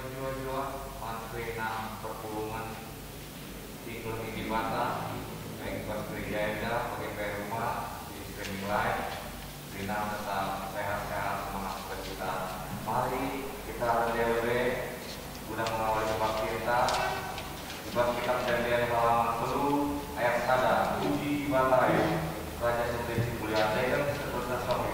jiwa-jiwa materi enam perpuluhan tinggal di bata baik pas gereja enda pakai rumah di streaming live Rina tetap sehat-sehat semangat kita. Mari kita LDLB guna mengawali sebab kita sebab kita kejadian halaman 10 ayat 1 uji batai Raja Supresi Mulia Tegan seterusnya suami.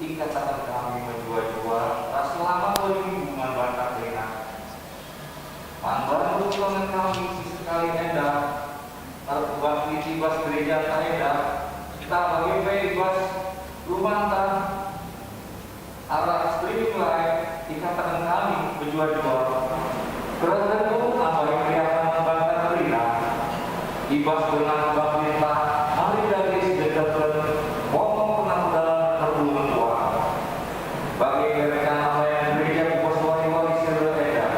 Ikatan kami menjua-jua, tak selama hubungan bantah lena. Mandan hubungan kami sekali enda, terbuat di tibas gereja tak enda, kita bagi bebas rumah tak arah streaming live, ikatan kami menjua-jua. Kerana itu abai kelihatan bantah lena, ibas dengan bantah, mari dari sedekat ngomong tentang dalam perhubungan tua. Bagi mereka yang gereja di pos wali-wali seluruh eda.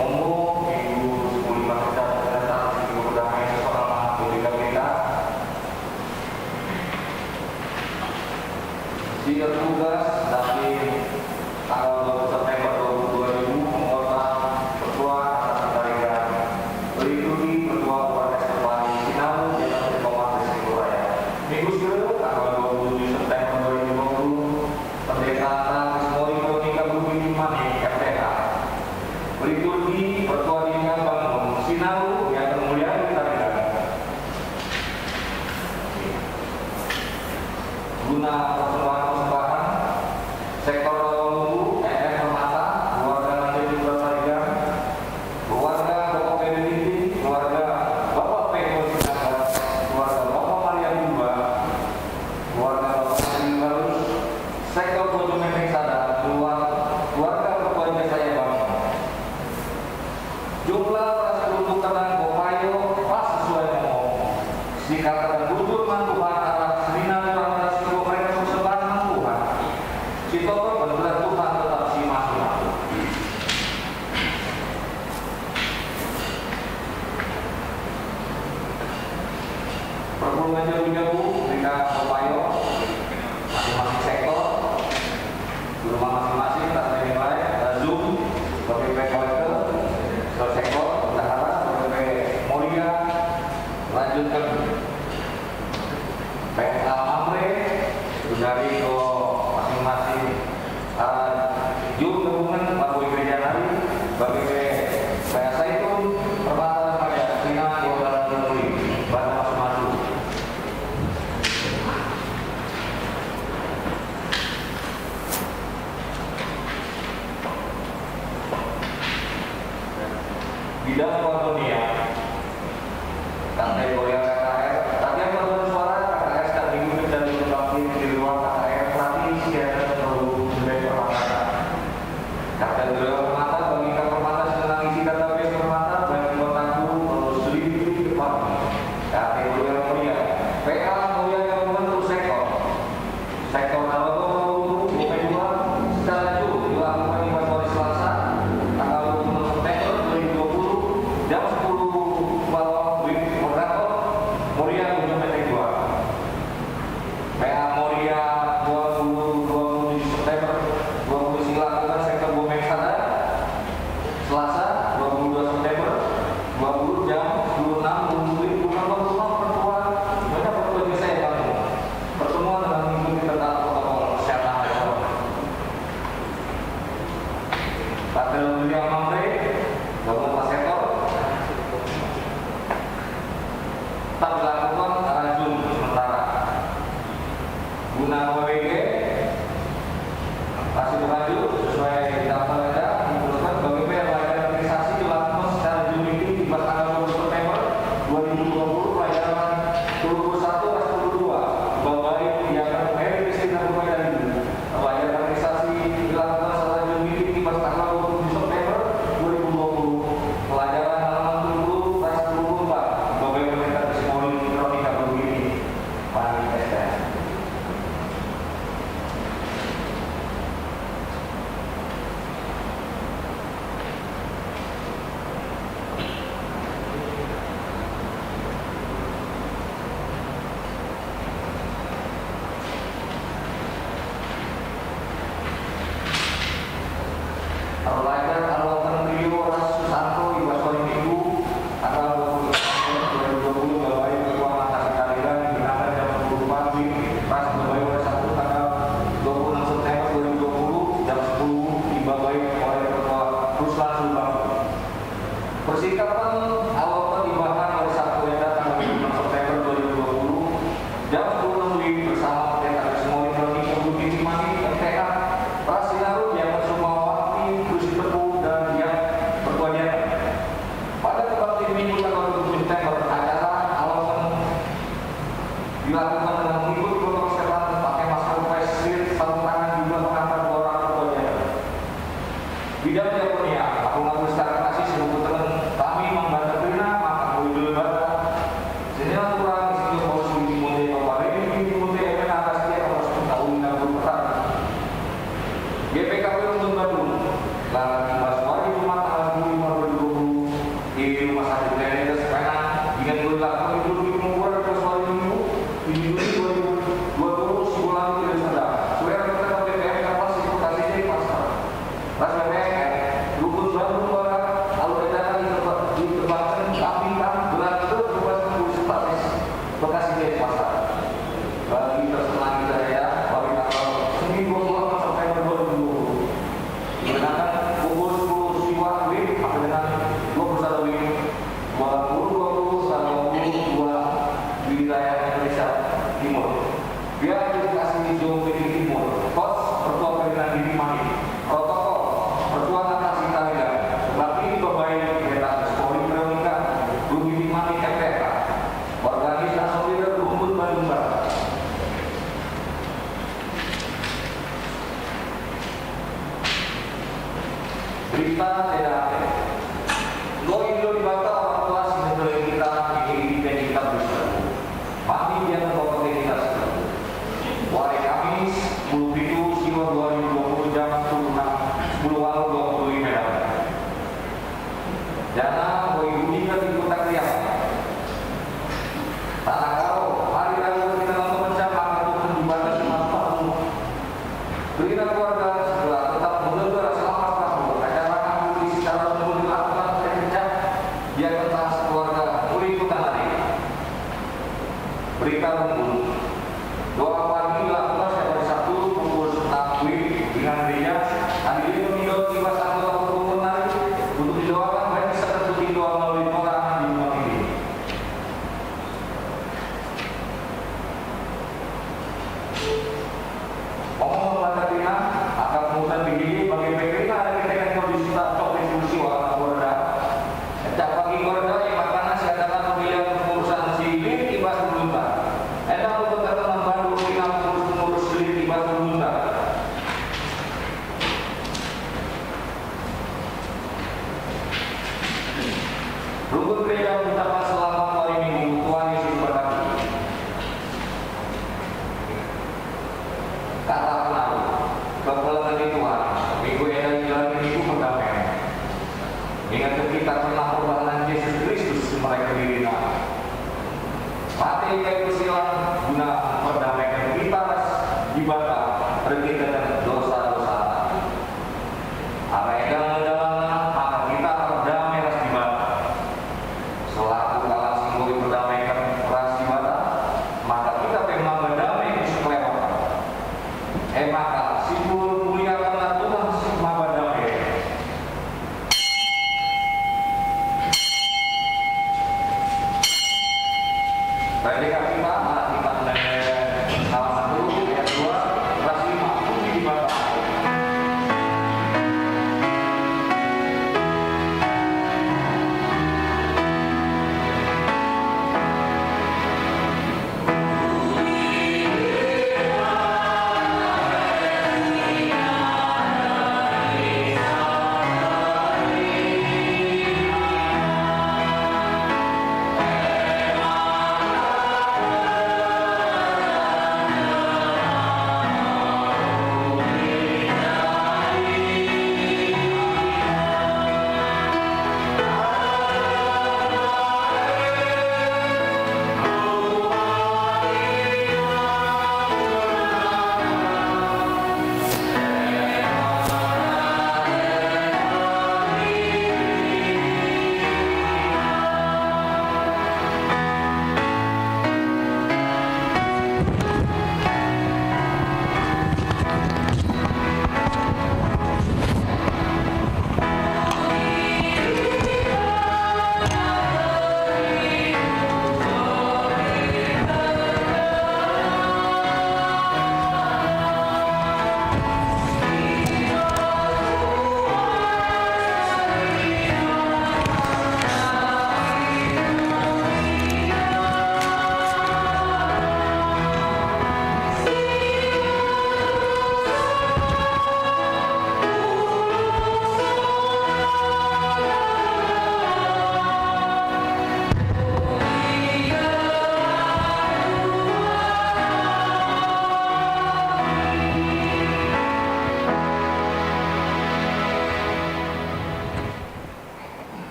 Ngomong minggu 15 kita datang minggu berdamai seorang politika kita. Jika tugas dari tanggal 20 September 2020 menguatkan ketua atas tarikan melindungi ketua Polres Kepani Sinau Jalan Kepulauan Seribu Raya. Minggu sebelum tanggal 27 September 2020 Pendeta Agus Moriko Nika Bumi Mani FPH melindungi ketua Dina Bangun Sinau yang kemuliaan tarikan. Guna persembahan sektor Lalu EF Permata, keluarga Lanjut Bertarikan, keluarga Bapak Benedikti, keluarga Bapak Peko Sinaga, keluarga Bapak Maria Bumba, keluarga Bapak Sri Barus, sektor Bojo Menteng Sada, keluarga keluarga saya Bangun. Jumlah untuk tenang Bopayo pas sesuai ngomong. Dikatakan bujur mantuhan arah Serina Pramana Sibo mereka persembahan mantuhan. Citoto benar Tuhan tetap si masing-masing. Perpuluhan jauh-jauh mereka Bopayo masing-masing sektor di rumah masing-masing tak nilai Zoom BPP Kolektor sektor bendahara BPP Moria lanjutkan PA Amre dari ke masing-masing Zoom gabungan Bapak Gereja Nari BPP saya Saitun Permata Remaja Sina Yogalan Nuri Banda Masuk-Masuk. Bidang Koordinasi kategori KKR, tapi yang perlu suara KKR sedang diikuti dan berbakti di luar KKR pelatih siaga perlu sebagai permata. Kategori permata bagi permata sedang isi database permata bagi kota guru perlu selidiki depan. Kategori mulia, PA mulia yang membentuk sektor. Sektor kalau untuk bukan juga secara jujur dilakukan di hari Selasa tanggal 20 September 2020 jam 10 malam moderator Patrol William Mamre, Bapak Pasetor, tak dilakukan rajum sementara. Guna WWG, masih berlanjut sesuai daftar ada menurutkan BPP pelajaran organisasi dilakukan secara jumlah di tanggal 20 September 2020 pelajaran 21 kelas 22 Bapak yang RPC dan pelajaran organisasi dilakukan secara jumlah di tanggal 27 September 2020 pelajaran halaman 70 kelas 24 Bapak Pemerintah Psikologi Kronika begini Pak STM. Pelajar Alwatan Rio Ras Susanto Iwaswari Minggu tanggal 20 September 2020 Bapak Ketua Mata Sekalian digunakan jam 10 pagi pas Bapak oleh 1 tanggal 26 September 2020 jam 10 di Bapak oleh Ketua Ruslan Subang. Persikapan Alwatan dibahas oleh 1 Wenda tanggal 26 September 2020 jam 10 bersama Pendeta Krismoni Prodi Pembudi Mani MTK Prasinaru yang semua Kursi Teguh dan yang berkewajiban. Pada kebaktian Minggu tanggal 27 September acara Alwatan dilakukan dengan mengikut protokol kesehatan pakai masker face shield, sarung tangan juga mengantar 2 orang berkewajiban. Bidang Japonia, aku mengambil secara kasih seluruh teman kami membantu Rina maka Widu Lebada Senior Kurang Senior Paulus Widi Monte Kawarin Widi Monte Emen Akasia Kawasan Tahun 60 Peran GPKP untuk Bandung Lagi Baswari Rumah tanggal 25 2020 di Rumah Sakit Daerah Sepena dengan dilakukan itu di pengukuran Baswari Minggu di Juli 2020 sebulan tidak sedang. Suara kita BPM kapal situasi di pasar. Ras BPM Lukut Bandung Barat lalu edaran ditebakkan Kapitan berat itu berubah menjadi statis Bekasi di pasar. Bagi tersenang kita ya, bagi tanggal Senin 28 September 2020 digunakan pukul 10 siwa WIB sampai dengan 21 WIB 2020 tanggal 22 di wilayah Indonesia Timur. Biar edukasi hijau Kediri Timur, kos Pertua Pemerintahan Diri Mani, protokol Pertua Natasi Taliban, Bakti Babai Pendeta Psikologi Kronika Begini Mani MTK, organisasi sopir Rumput Bandung Barat. Berita TDAP Lo Indo dibantah orang tua sinetron kita ini kita berserbu mati dia terpotong kita serbu hari Kamis 10 Pitu Siwa 2020 jam 10 waktu 20 Medan Jana Boy Budika di Kota Kriak Tanah Karo hari Rabu kita nonton mencap akan untuk dibatasi manfaat umum berita keluarga setelah tetap mengeluarkan selamat kamu acara kamu di secara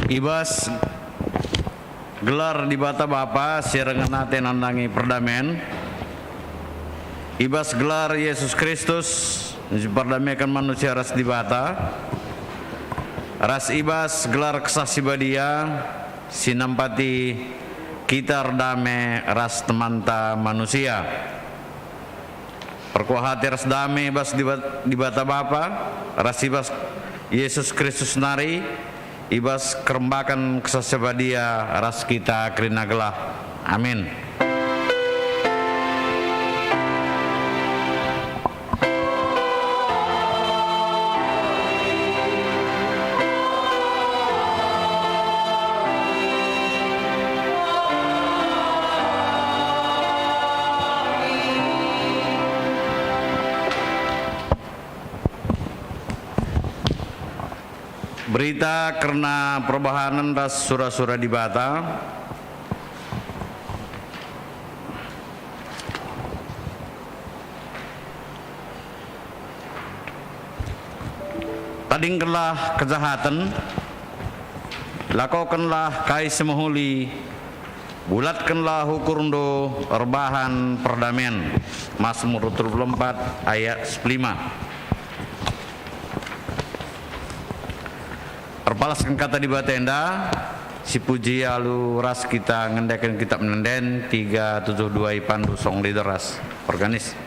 Ibas gelar di bata Bapa sirengan ate nandangi perdamen. Ibas gelar Yesus Kristus perdamaikan manusia ras di bata. Ras ibas gelar kesaksi badia sinampati kita dame ras temanta manusia. Perkuah hati ras dame ibas di bata Bapa, ras ibas Yesus Kristus nari ibas kerembakan kesaksi badia ras kita kerina gelah. Amin. Berita karena perbahanan ras sura-sura di bata. Tadingkanlah kejahatan, lakukanlah kai semahuli, bulatkanlah hukurndo rebahan perdamaian. Mazmur 34 ayat 5. Perpalaskan kata di batenda si puji alu ras kita ngendekan kitab menenden 372 pandu song lideras organis.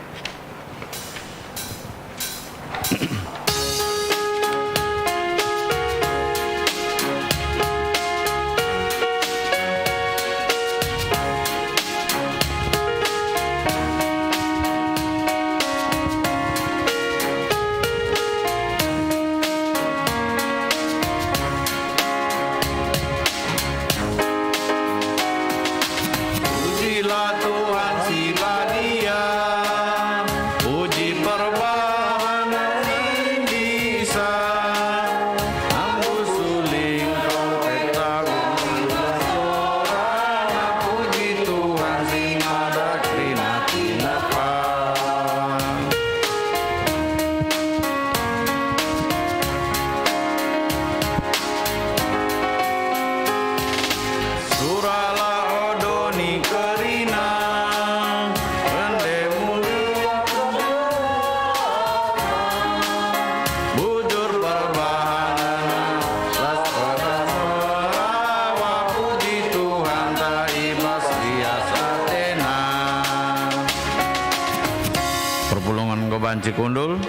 Banci kundul.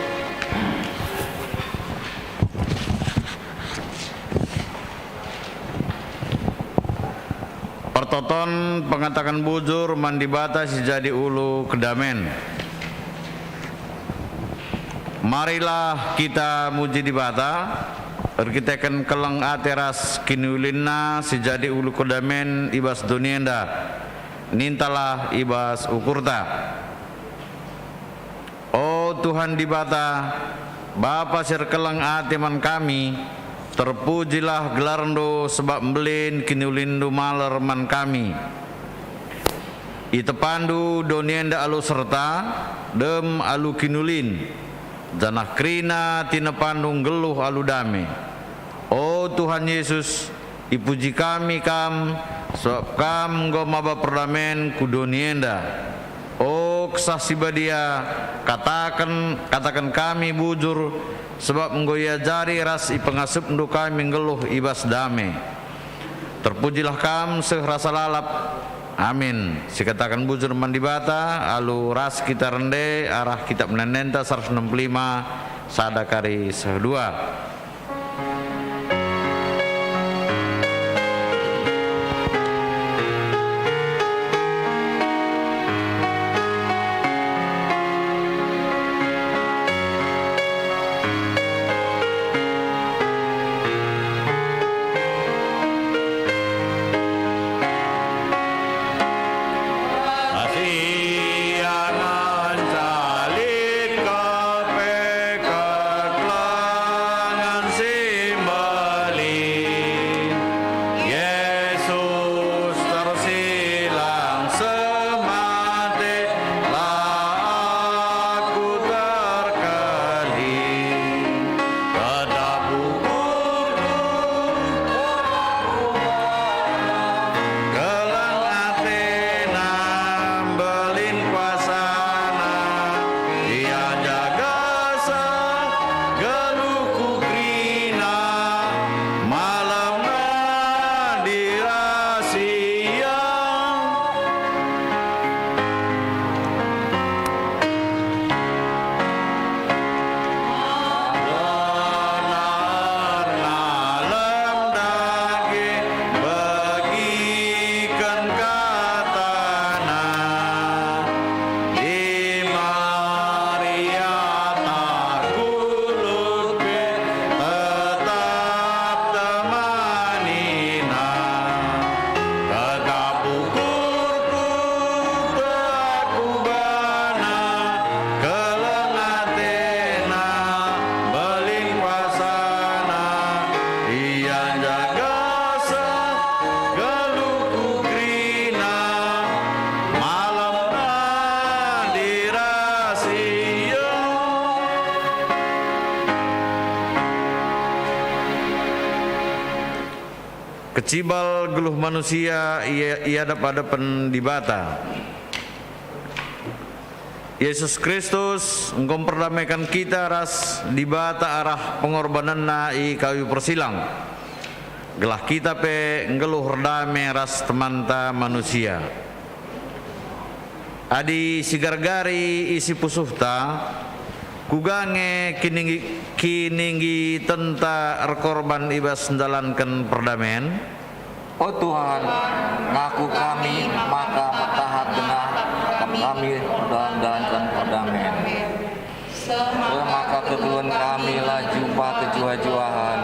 Pertoton pengatakan bujur mandi bata si jadi ulu kedamen. Marilah kita muji di bata, kita keleng ateras kinulinna si jadi ulu kedamen ibas dunienda. Nintalah ibas ukurta. Oh Tuhan di bata, Bapa sirkelang atiman kami, terpujilah gelarndo sebab belin kini ulindu maler man kami. Itepandu donienda alu serta, dem alu kinulin, janah krina tinepandung geluh alu dame. Oh Tuhan Yesus, ipuji kami kam, sebab kam ngomaba perdamen ku donienda. Oh kesaksi badia, katakan kami bujur, sebab menggoya jari ras ipengasup ndu kami ngeluh ibas dame. Terpujilah kam sehrasa lalap. Amin. Sikatakan bujur mandi bata, alu ras kita rende arah kitab menendenta 165 sadakari sehdua. Kasihan calik kapeka kelangan kecibal geluh manusia ia dapat pendibata. Yesus Kristus engkau perdamaikan kita ras dibata arah pengorbanan na i kayu persilang. Gelah kita pe ngeluh redame ras temanta manusia. Adi sigargari isi pusuhta kugange kininggi tenta rekorban ibas menjalankan perdamaian. Oh Tuhan, ngaku kami maka tahat dengar kami menjalankan perdamaian. Maka kekeluhan kami lah jumpa kejua-juahan.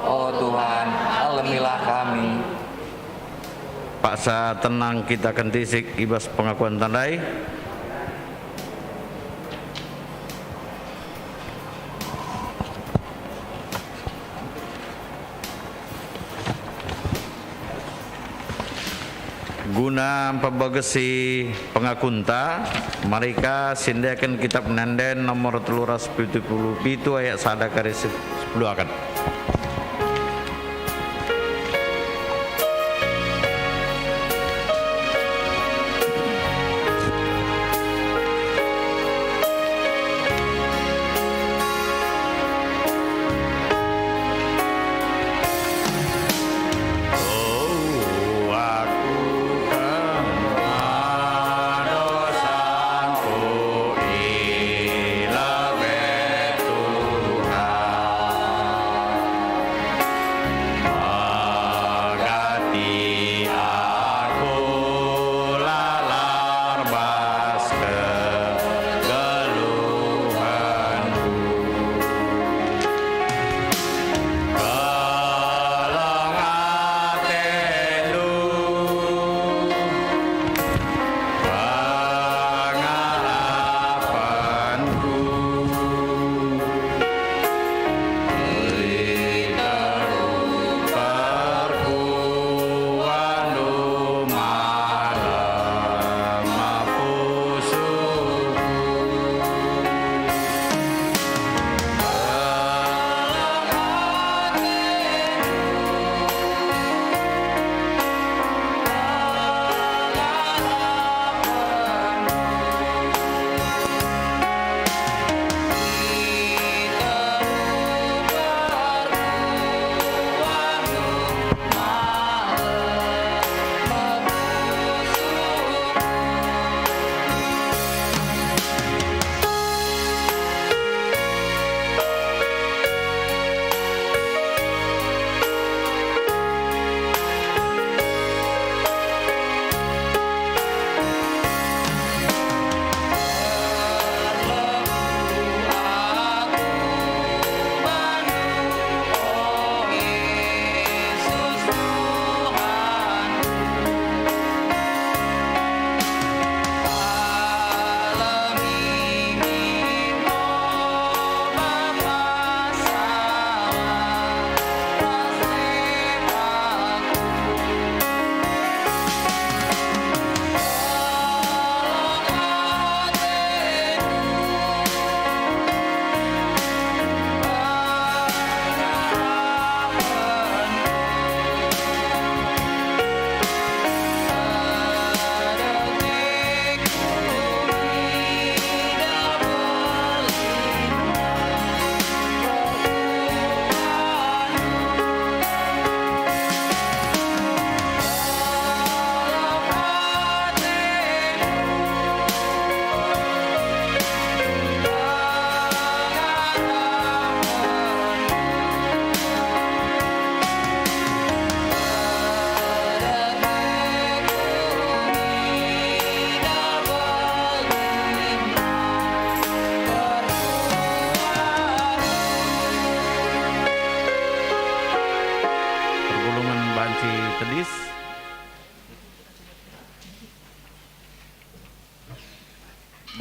Oh Tuhan, alamilah kami. Paksa tenang kita kentisik ibas pengakuan tandai. Guna pembagasi pengakunta, mereka sindiakan kitab Nanden nomor 377 ayat 1 garis 10 akan.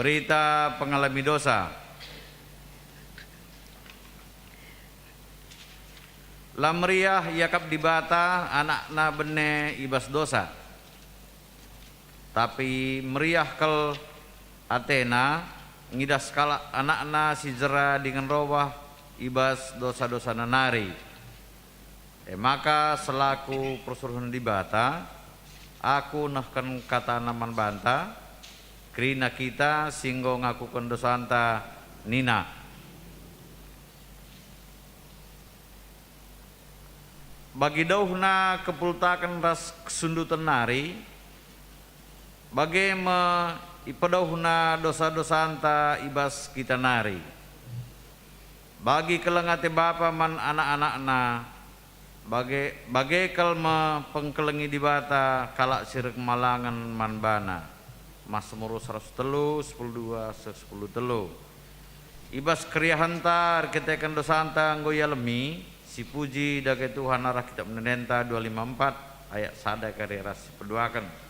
Berita pengalami dosa. Lamriah yakap dibata anakna bene ibas dosa. Tapi meriah kel Athena ngidas kala anakna si jera dengan rawah ibas dosa-dosa nanari. Maka selaku persuruhan di bata, aku nahkan kata naman banta, krina kita singgo ngaku dosanta nina. Bagi dauhna kepultakan ras kesundutan nari, bagi ipedauhna dosa-dosanta ibas kita nari. Bagi kelengate bapa man anak-anakna, bagai kalma pengkelengi di bata kalak sirik malangan manbana Mazmur 103 10:2 10:3 ibas kriahantar ketekan dosanta nggoya lemi si puji dagai Tuhan arah kitab menenta 254 ayat sada kari ras peduakan.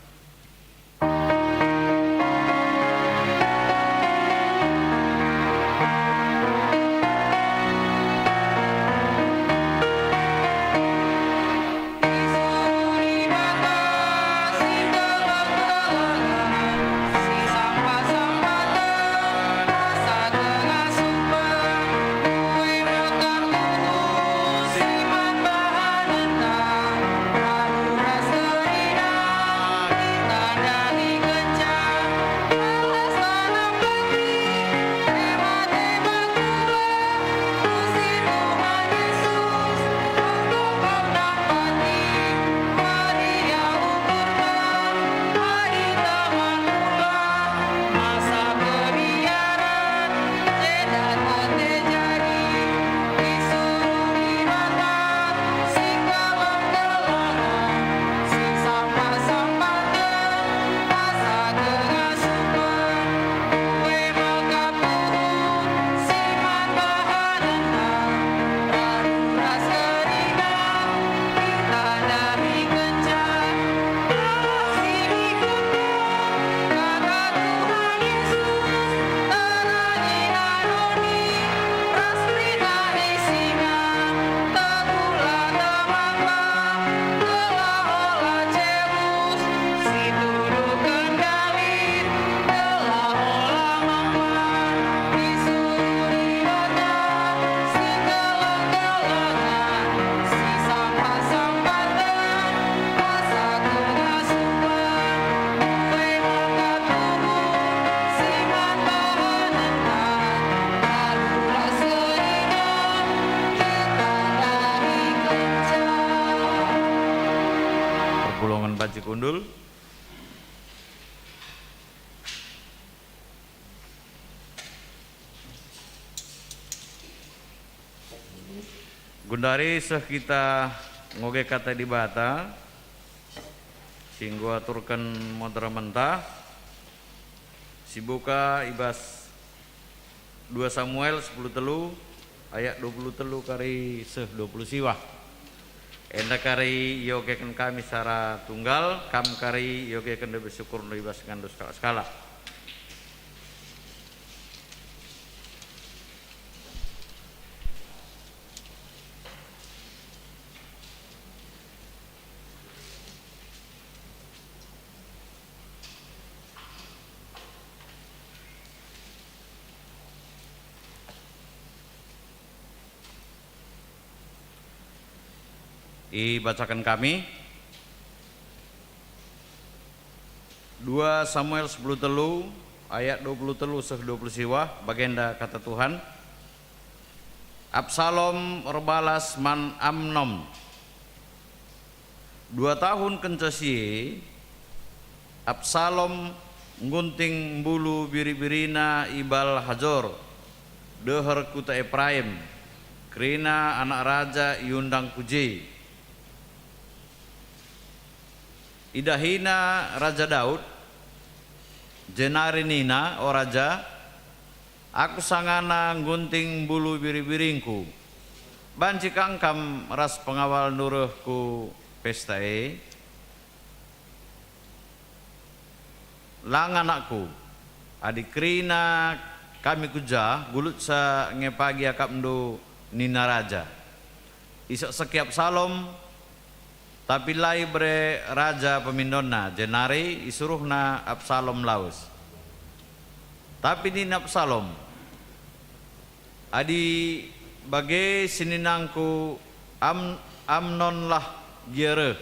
Baci kundul. Gundari seh kita ngoge kata di bata singgo aturkan modera mentah sibuka ibas 2 Samuel 10:3 ayat 23 kari seh 20 siwah. Enda kari yogekan kami secara tunggal, kam kari yogekan lebih syukur lebih baskan dos skala. Bacakan kami 2 Samuel 10:3 ayat 23 seh 20 siwah bagenda kata Tuhan. Absalom rebalas man Amnon 2 tahun kencasie Absalom ngunting bulu biri-birina ibal Hazor deher kuta Efraim krina anak raja yundang puji. Idahina Raja Daud jenarinina o raja aku sangana gunting bulu biri-biringku banci kangkam ras pengawal nuruhku pestae lang anakku adikrina kami kuja gulut sa ngepagi akapndo nina raja isak sekiap salom tapi lai bre raja pemindonna jenari isuruhna Absalom laus. Tapi ni Absalom adi bagai sininangku Amnon lah jere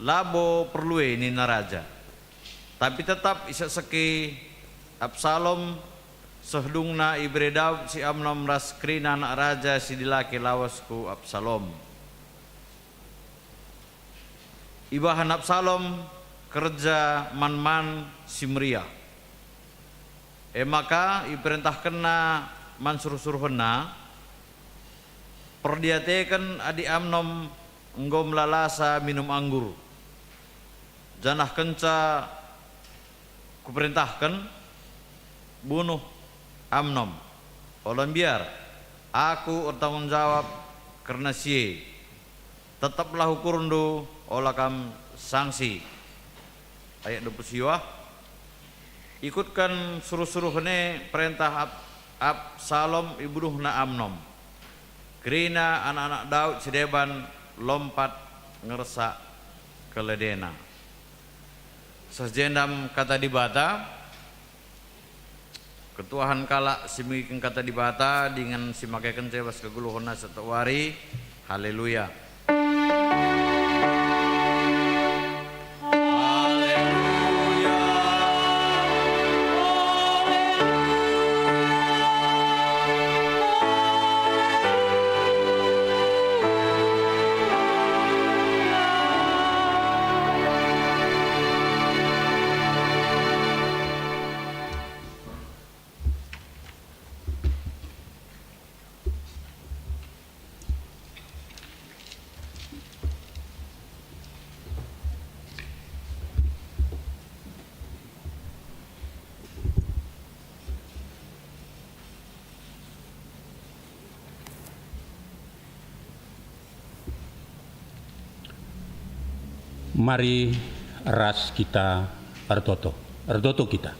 labo perlue ni naraja, tapi tetap isa seki Absalom sehdungna ibre Daud si Amnon raskrina anak raja si dilaki lawasku Absalom. Ibahan Absalom kerja man Simria. Maka iperintahkenna man suruh-suruhna perdiatekan adi Amnon enggom lalasa minum anggur. Janah kenca kuperintahkan bunuh Amnon. Oleh biar aku bertanggung jawab karena sie tetaplah hukurundu olah kam sanksi. Ayat 20 siwah ikutkan suruh-suruhne perintah Absalom ibunuhna Amnon. Kerina anak-anak Daud sedeban lompat ngerasa keledena. Sejendam kata dibata ketuahan kala simikin kata dibata dengan simakaikan cebas keguluhna setawari. Haleluya. Mari ras kita erdoto kita.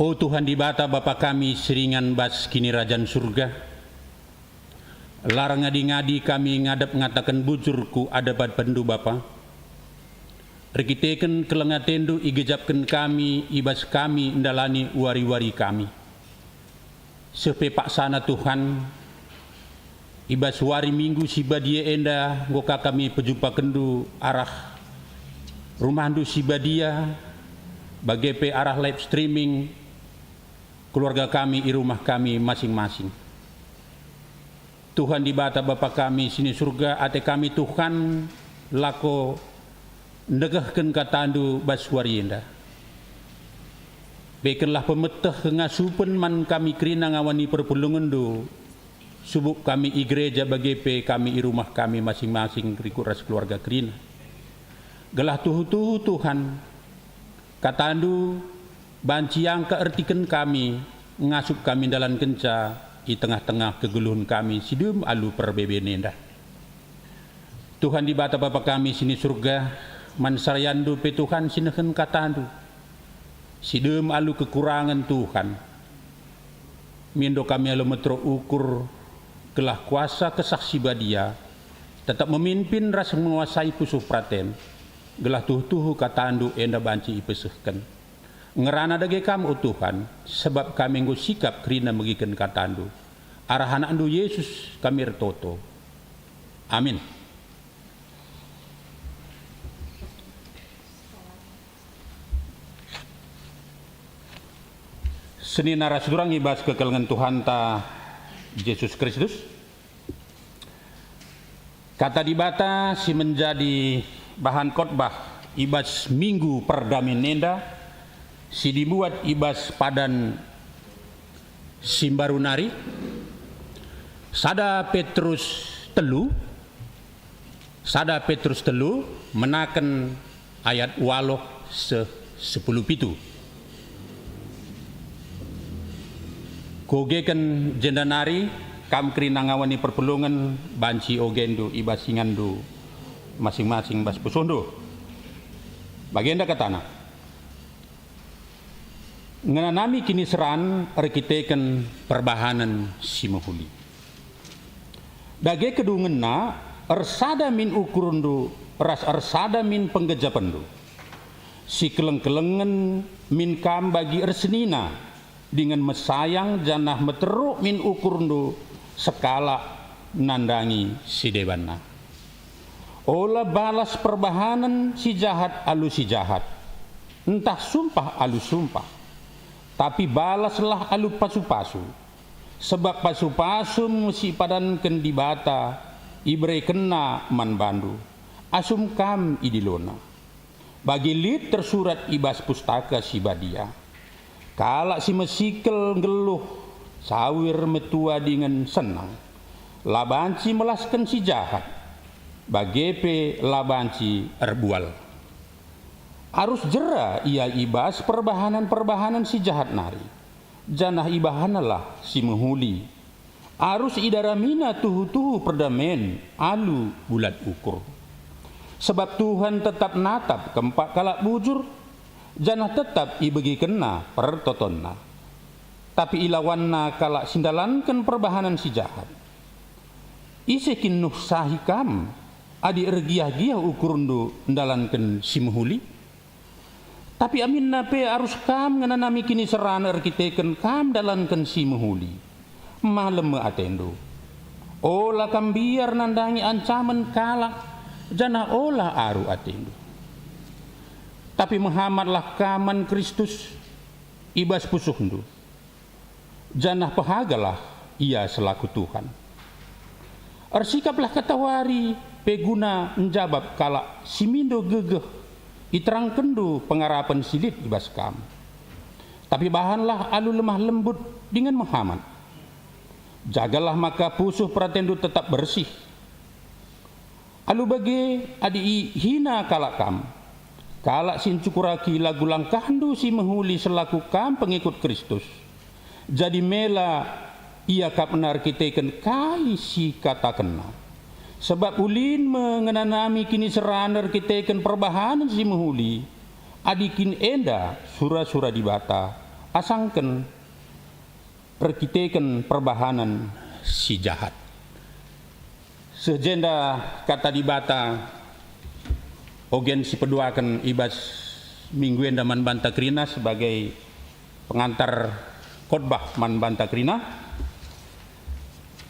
Oh Tuhan di bata Bapa kami seringan bas kini rajan surga. Larang ngadi-ngadi kami ngadap ngatakan bujurku adabat pendu Bapa. Rekiteken kelengatendu igejapkan kami ibas kami ndalani wari-wari kami. Sepepak sana Tuhan ibas wari minggu si badia enda goka kami pejumpa kendu arah rumahandu si badia bagepe arah live streaming keluarga kami i rumah kami masing-masing. Tuhan di bata Bapa kami sini surga ate kami Tuhan lako ndegahkan katandu bas wari enda. Bekenlah pemetah ngasupen man kami kerina ngawani perpulungandu subuk kami i gereja bagepe kami i rumah kami masing-masing rikuras keluarga kerina. Gelah tuhu-tuhu Tuhan katandu banci yang keertikan kami ngasup kami dalam kenca i tengah-tengah kegeluhun kami sidum alu perbebenenda. Tuhan di bata Bapa kami sini surga mansaryandu pe Tuhan sinehen katandu sidum alu kekurangan Tuhan mindo kami alu metro ukur kelah kuasa kesaksi badia tetap memimpin rasa menguasai pusuh praten gelah tuh katandu enda banci ipesehkan ngerana dage kamu Tuhan sebab kami nggo sikap kerina megiken katandu arahan andu Yesus kami retoto. Amin. Seni naras durang ibas kekelengan Tuhan ta Yesus Kristus. Kata dibata si menjadi bahan khotbah ibas minggu perdamin nenda si dibuat ibas padan simbarunari sada Petrus telu menaken ayat waloh 10:7. Gogekan jendanari kam kerina ngawani perpulungan banci ogendu ibas singandu masing-masing bas pusondo. Bagenda katana. Nganami kini seran rekiteken perbahanan simahuli. Dage kedungenna ersada min ukurundu ras ersada min penggejapandu. Si keleng-kelengen min kam bagi ersenina dengan mesayang janah meteruk min ukurndo sekala nandangi si dewana. Ola balas perbahanan si jahat alu si jahat, entah sumpah alu sumpah, tapi balaslah alu pasu-pasu, sebab pasu-pasu mesti padankan di bata, ibre kena man bandu, asum kam idilona. Bagi lid tersurat ibas pustaka si badia, kalak si mesikel geluh, sawir metua dengan senang, labanci melaskan si jahat, bagepe labanci erbual. Arus jera ia ibas perbahanan-perbahanan si jahat nari, janah ibahanalah si menghuli. Arus idaramina tuhu-tuhu perdamen alu bulat ukur. Sebab Tuhan tetap natap keempat kalak bujur, janah tetap ibagi kena pertotonna. Tapi ilawanna kalak sindalankan perbahanan si jahat. Isekin nuh sahikam adi ergiah-giah ukurundu ndalankan si menghuli. Tapi amin nape arus kam ngananami kini serana erkiteken kam dalankan si menghuli. Malem atendo. Ola kam biar nandangi ancaman kalak, janah olah aru atendo. Tapi Muhammadlah kaman Kristus ibas pusuhndu, janah pahagalah ia selaku Tuhan. Ersikaplah katawari peguna menjawab kalak simindo gegeh iterang kendu pengarapan silit ibas kam. Tapi bahanlah alu lemah lembut dengan Muhammad. Jagalah maka pusuh pratendu tetap bersih. Alu bagi adi hina kalak kam, kalak sin cukuraki lagu langkahdu si menghuli selaku kam pengikut Kristus. Jadi mela ia kap benar kiteken kai si kata kena. Sebab ulin mengenanami kini seraner kiteken perbahanan si menghuli, adikin enda sura-sura di bata asangken perkiteken perbahanan si jahat. Sejenda kata di bata ogen si peduakan ibas minggu enda man banta krina sebagai pengantar khotbah man banta krina.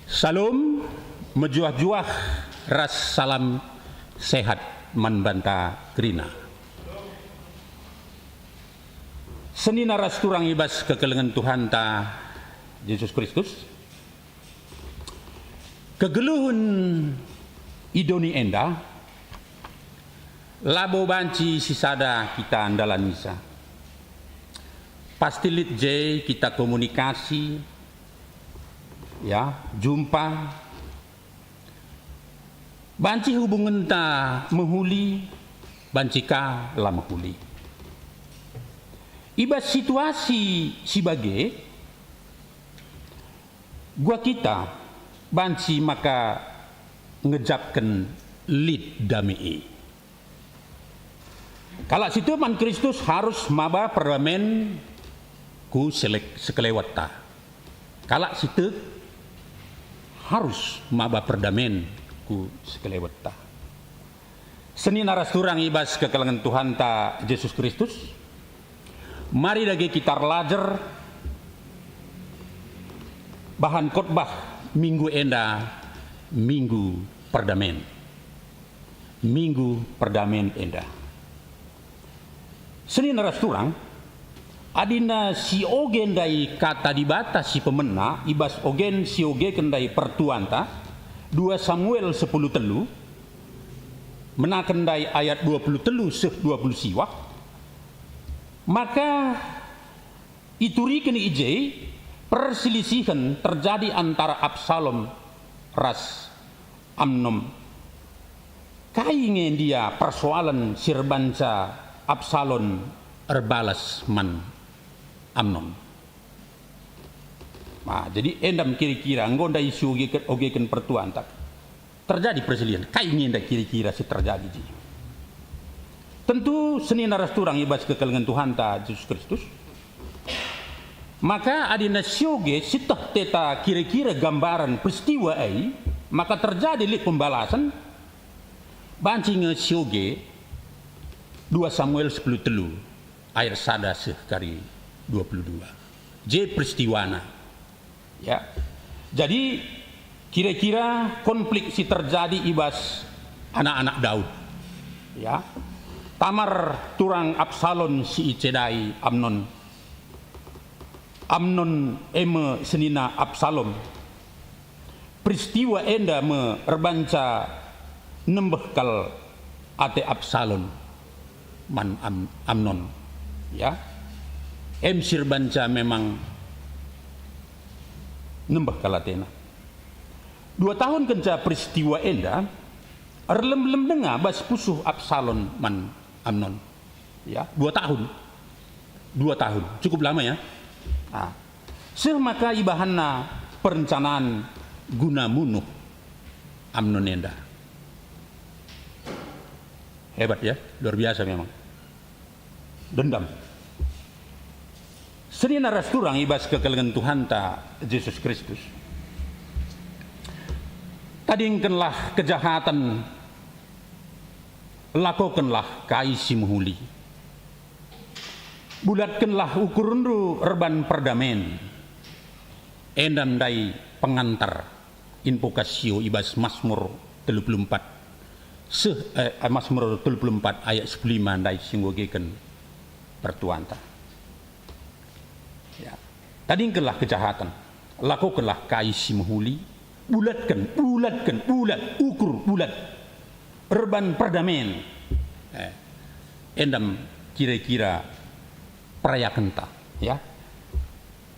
Salam mejuah-juah ras salam sehat man banta krina. Seni naras turang ibas kekelengan Tuhan ta Yesus Kristus. Kegeluhun idoni enda labo banci sisada kita andalan misa. Pastilit J kita komunikasi ya, jumpa banci hubungan ta menghuli bancika lah menghuli. Ibas situasi sebagai gua kita banci maka ngejapkan lid damai. Kalau situ man Kristus harus maba perdamen ku sekelewat ta. Kalau situ harus maba perdamen ku sekelewat ta. Seni naras turang ibas kekelengan Tuhan ta Yesus Kristus. Mari lagi kita belajar bahan khotbah minggu enda, minggu perdamen. Minggu perdamen enda. Seni naras turang adina si ogen dai kata di bata si pemena ibas ogen si oge kendai pertuanta 2 Samuel 10 telu menakendai ayat 20 telu seh 20 siwak. Maka ituri kini ije perselisihan terjadi antara Absalom ras Amnon. Kaingen dia persoalan sirbanca Absalom erbalas man Amnon. Nah, jadi endam kira-kira nggonda isu ogeken pertuan tak terjadi perselisihan. Kaingen dah kira-kira si terjadi ji. Tentu seni naras turang ibas kekelengan Tuhan ta Yesus Kristus. Maka adina sioge sitah teta kira-kira gambaran peristiwa ai, maka terjadi li pembalasan bancing sioge 2 Samuel 10 telu ayat sada sekali 22. je peristiwana. Ya. Jadi kira-kira konflik si terjadi ibas anak-anak Daud. Ya. Tamar turang Absalom si icedai Amnon. Amnon eme senina Absalom. Peristiwa enda me rebanca nembehkal ate Absalom man Amnon. Ya. Sir banca memang nembehkal atena. 2 tahun kenca peristiwa enda erlem-lem dengar bas pusuh Absalom man Amnon. Ya, 2 tahun. 2 tahun, cukup lama ya. Nah, semaka ibahanna perencanaan guna munuh Amnon enda. Hebat ya, luar biasa memang. Dendam. Senina rasturang ibas kekelengan Tuhan ta Yesus Kristus. Tadingkenlah kejahatan, lakukanlah kaisi muhuli. Bulatkanlah ukurundu erban perdamen. Endam dai pengantar invokasio ibas Mazmur 34. Mazmur 34 ayat 15 dai singgogekan pertuanta. Ya. Tadingkenlah kejahatan, lakukanlah kaisi muhuli. Bulat, ukur bulat. Erban perdamen. Endam kira-kira perayakan ta, ya.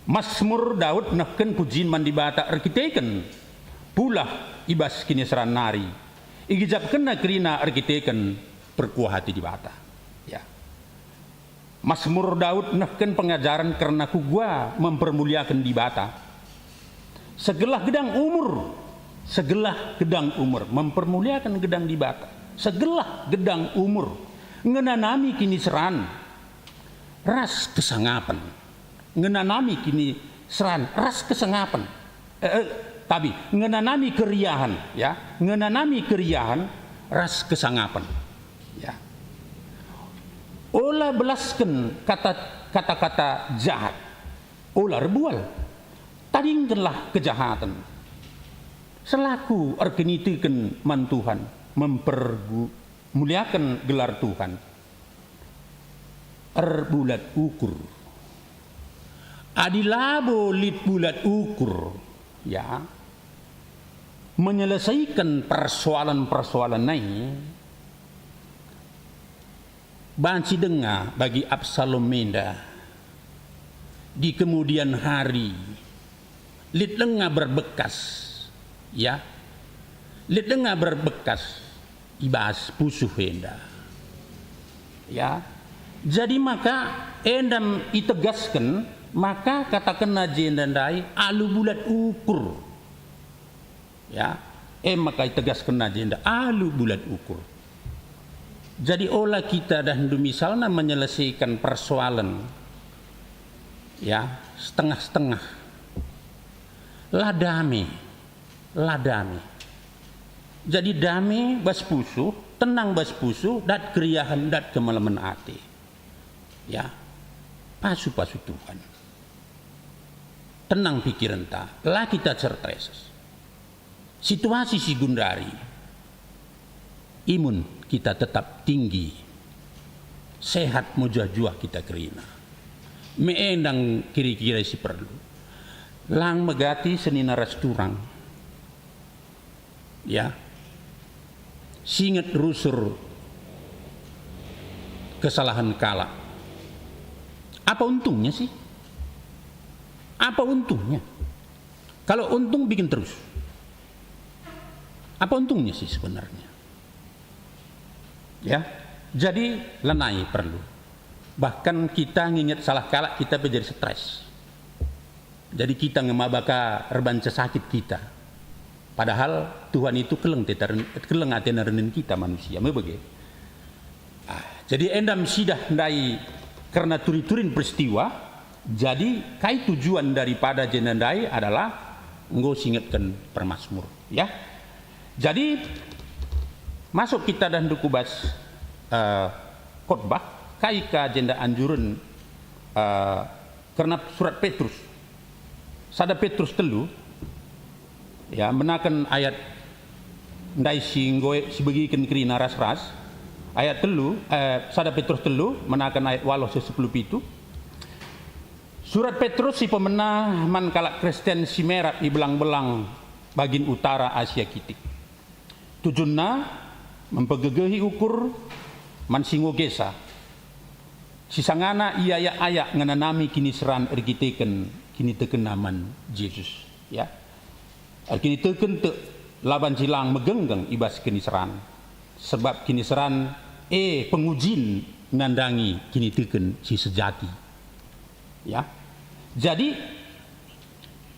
Mazmur Daud nahken pujin mandibata arkiteken pula ibas kini seran nari. Igijap kena kerina arkiteken perkuah hati di bata. Ya. Mazmur Daud nahken pengajaran karena kugua mempermuliakan di bata. Segelah gedang umur mempermuliakan gedang di bata. Segelah gedang umur ngenanami kini seran ras kesangapan. Ngenanami kini seran ras kesangapan. Tapi ngenanami keriahan, ya. Ngenanami keriahan ras kesangapan. Ya. Olah belaskan kata-kata jahat. Olah rebual. Tadingkanlah kejahatan. Selaku arkenitikan man Tuhan, mempermuliakan gelar Tuhan. Bulat ukur. Adilabo lit bulat ukur, ya. Menyelesaikan persoalan-persoalan ini. Banci dengar bagi Absalom menda di kemudian hari. Lit lengah berbekas, ya. Lit lengah berbekas ibas pusuh enda, ya. Jadi maka endam itegaskan, maka katakan najendandai alu bulat ukur, ya. Maka itegaskan najenda alu bulat ukur. Jadi olah kita dan misalnya menyelesaikan persoalan, ya, setengah-setengah. Ladame. Jadi damai bas pusuh, tenang bas pusuh, dat keriahan, dat kemalaman hati. Ya, pasu Tuhan. Tenang pikiran ta, lah kita certes. Situasi si gundari, imun kita tetap tinggi, sehat mujah-juah kita kerina. Meendang kira-kira si perlu. Lang megati senina rasturang, ya. Singet rusur kesalahan kala. Apa untungnya sih? Apa untungnya? Kalau untung bikin terus. Apa untungnya sih sebenarnya? Ya, jadi lenai perlu. Bahkan kita nginget salah kala kita menjadi stres. Jadi kita ngemabaka rebanca sakit kita. Padahal Tuhan itu keleng atena renin kita manusia. Begitu. Jadi endam sidah ndai karena turi-turin peristiwa. Jadi kai tujuan daripada jenandai adalah nggosingetkan permasmur. Ya. Jadi masuk kita dan dukubas khotbah kai ka agenda anjuran karena surat Petrus. Sada Petrus telu, ya menakan ayat ndai singgoe sibegiken krina ras-ras. Ayat telu, sada Petrus telu menakan ayat 8-10. Surat Petrus si pemenah man kalak Kristen si merah di belang-belang bagian utara Asia kitik. Tujuannya mempegegehi ukur man singo gesa. Sisangana iya ya ayak ngananami kini seran ergiteken kini teken naman Yesus. Ya, kini teken te laban silang megenggeng ibas kini seran. Sebab kini seran pengujin ngandangi kini teken si sejati. Ya, jadi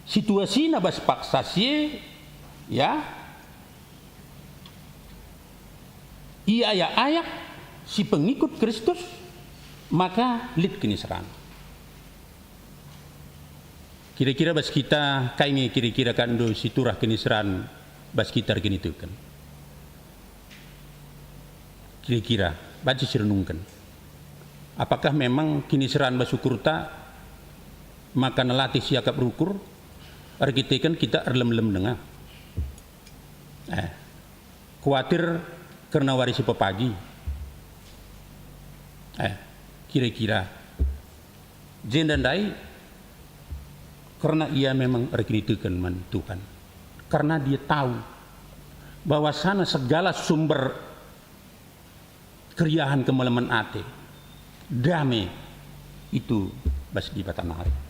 situasi nabas paksa si, ya, iya ya ayak si pengikut Kristus maka lid kini serang. Kira-kira bas kita kainge kira-kira kando si turah kini seran bas kita kini tukan. Kira-kira baca sirenungkan. Apakah memang kini seran bas ukurta maka nelatih siakap rukur arkitekan kita erlem-lem dengar. Khawatir karena warisi pepagi. Kira-kira jendandai karena ia memang arkitekan man Tuhan. Karena dia tahu bahwa sana segala sumber keriahan kemalaman ate damai itu bas di batanari.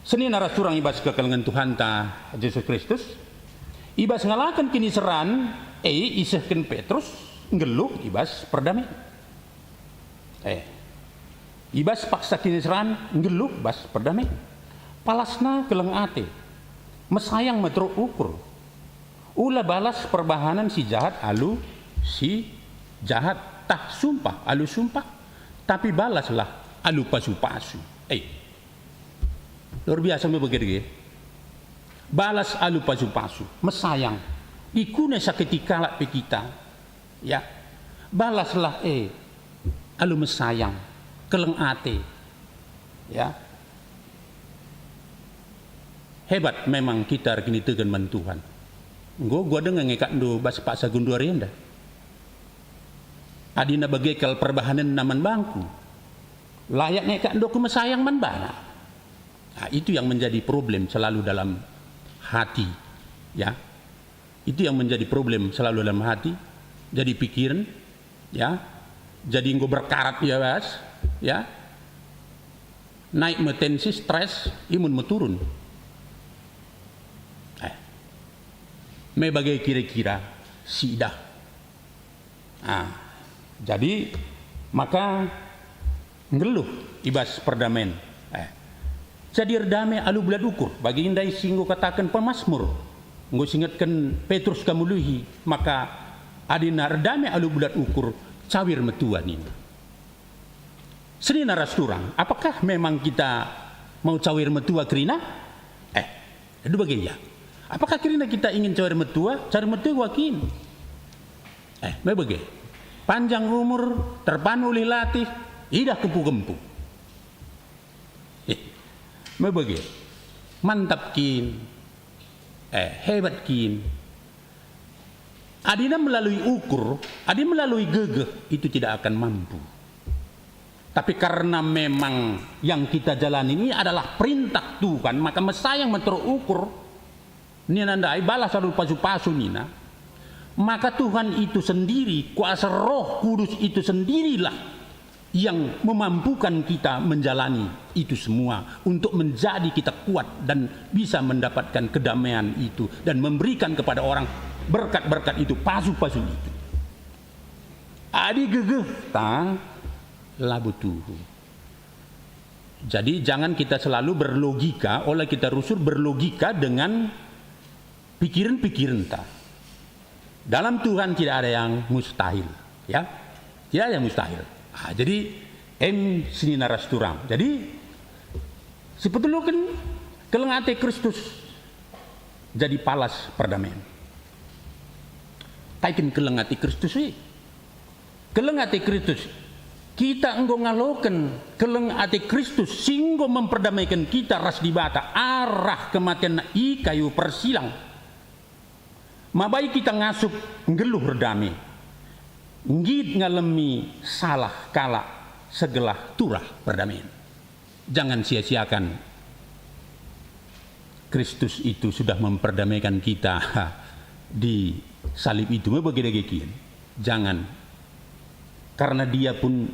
Seni naras curang ibas kekalengan Tuhan ta Yesus Kristus ibas ngalakan kini seran isehken Petrus ngeluk ibas perdamai ibas paksa kini seran ngeluk bas perdamai palasna keleng ate mesayang metro ukur ula balas perbahanan si jahat alu si jahat tah sumpah alu sumpah tapi balaslah alu pasu-pasu luar biasa begitu. Balas alu pasu-pasu, mesayang. Ikune saketika lak pe kita. Ya. Balaslah alu mesayang, keleng ate. Ya. Hebat memang kita kini tegan man Tuhan. Gua dengar ngekak do bas pak sagun dua renda. Adina bagekal perbahanan naman bangku. Layak ngekak do mesayang man bana. Nah, itu yang menjadi problem selalu dalam hati, ya. Itu yang menjadi problem selalu dalam hati. Jadi pikiran, ya. Jadi gue berkarat ya bas, ya. Naik metensi, stres, imun menurun. Me bagai kira-kira sidah. Nah, jadi maka ngeluh ibas perdamaian. Jadi erdame alu bulat ukur bagi indai singgo katakan pemasmur nggo singatkan Petrus kamuluhi maka adina erdame alu bulat ukur cawir metua nina. Seni naras turang apakah memang kita mau cawir metua kerina? Itu bagian. Apakah kerina kita ingin cawir metua? Cawir metua wakin. Bagi panjang umur terpanu oleh latih idah kepu-gempu. Bagi mantap kin, hebat kin. Adina melalui ukur, adina melalui gegeh itu tidak akan mampu. Tapi karena memang yang kita jalani ini adalah perintah Tuhan, maka mesayang menterukur. Nina ndai balas alul pasu-pasu nina. Maka Tuhan itu sendiri, kuasa Roh Kudus itu sendirilah yang memampukan kita menjalani itu semua untuk menjadi kita kuat dan bisa mendapatkan kedamaian itu dan memberikan kepada orang berkat-berkat itu, pasu-pasu itu. Adi gegeh ta labutuhu. Jadi jangan kita selalu berlogika, oleh kita rusur berlogika dengan pikiran-pikiran ta. Dalam Tuhan tidak ada yang mustahil, ya. Tidak ada yang mustahil. Jadi sini naras turang. Jadi sebetulnya kan kelengate Kristus jadi palas perdamaian. Taikin kelengate Kristus sih. Kelengate Kristus kita enggo ngaloken keleng ate Kristus singgo memperdamaikan kita ras di bata arah kematian na i kayu persilang. Mabai kita ngasup ngeluh redame. Ngid ngalemi salah kala segelah turah perdamaian. Jangan sia-siakan. Kristus itu sudah memperdamaikan kita di salib itu. Begitu. Jangan. Karena dia pun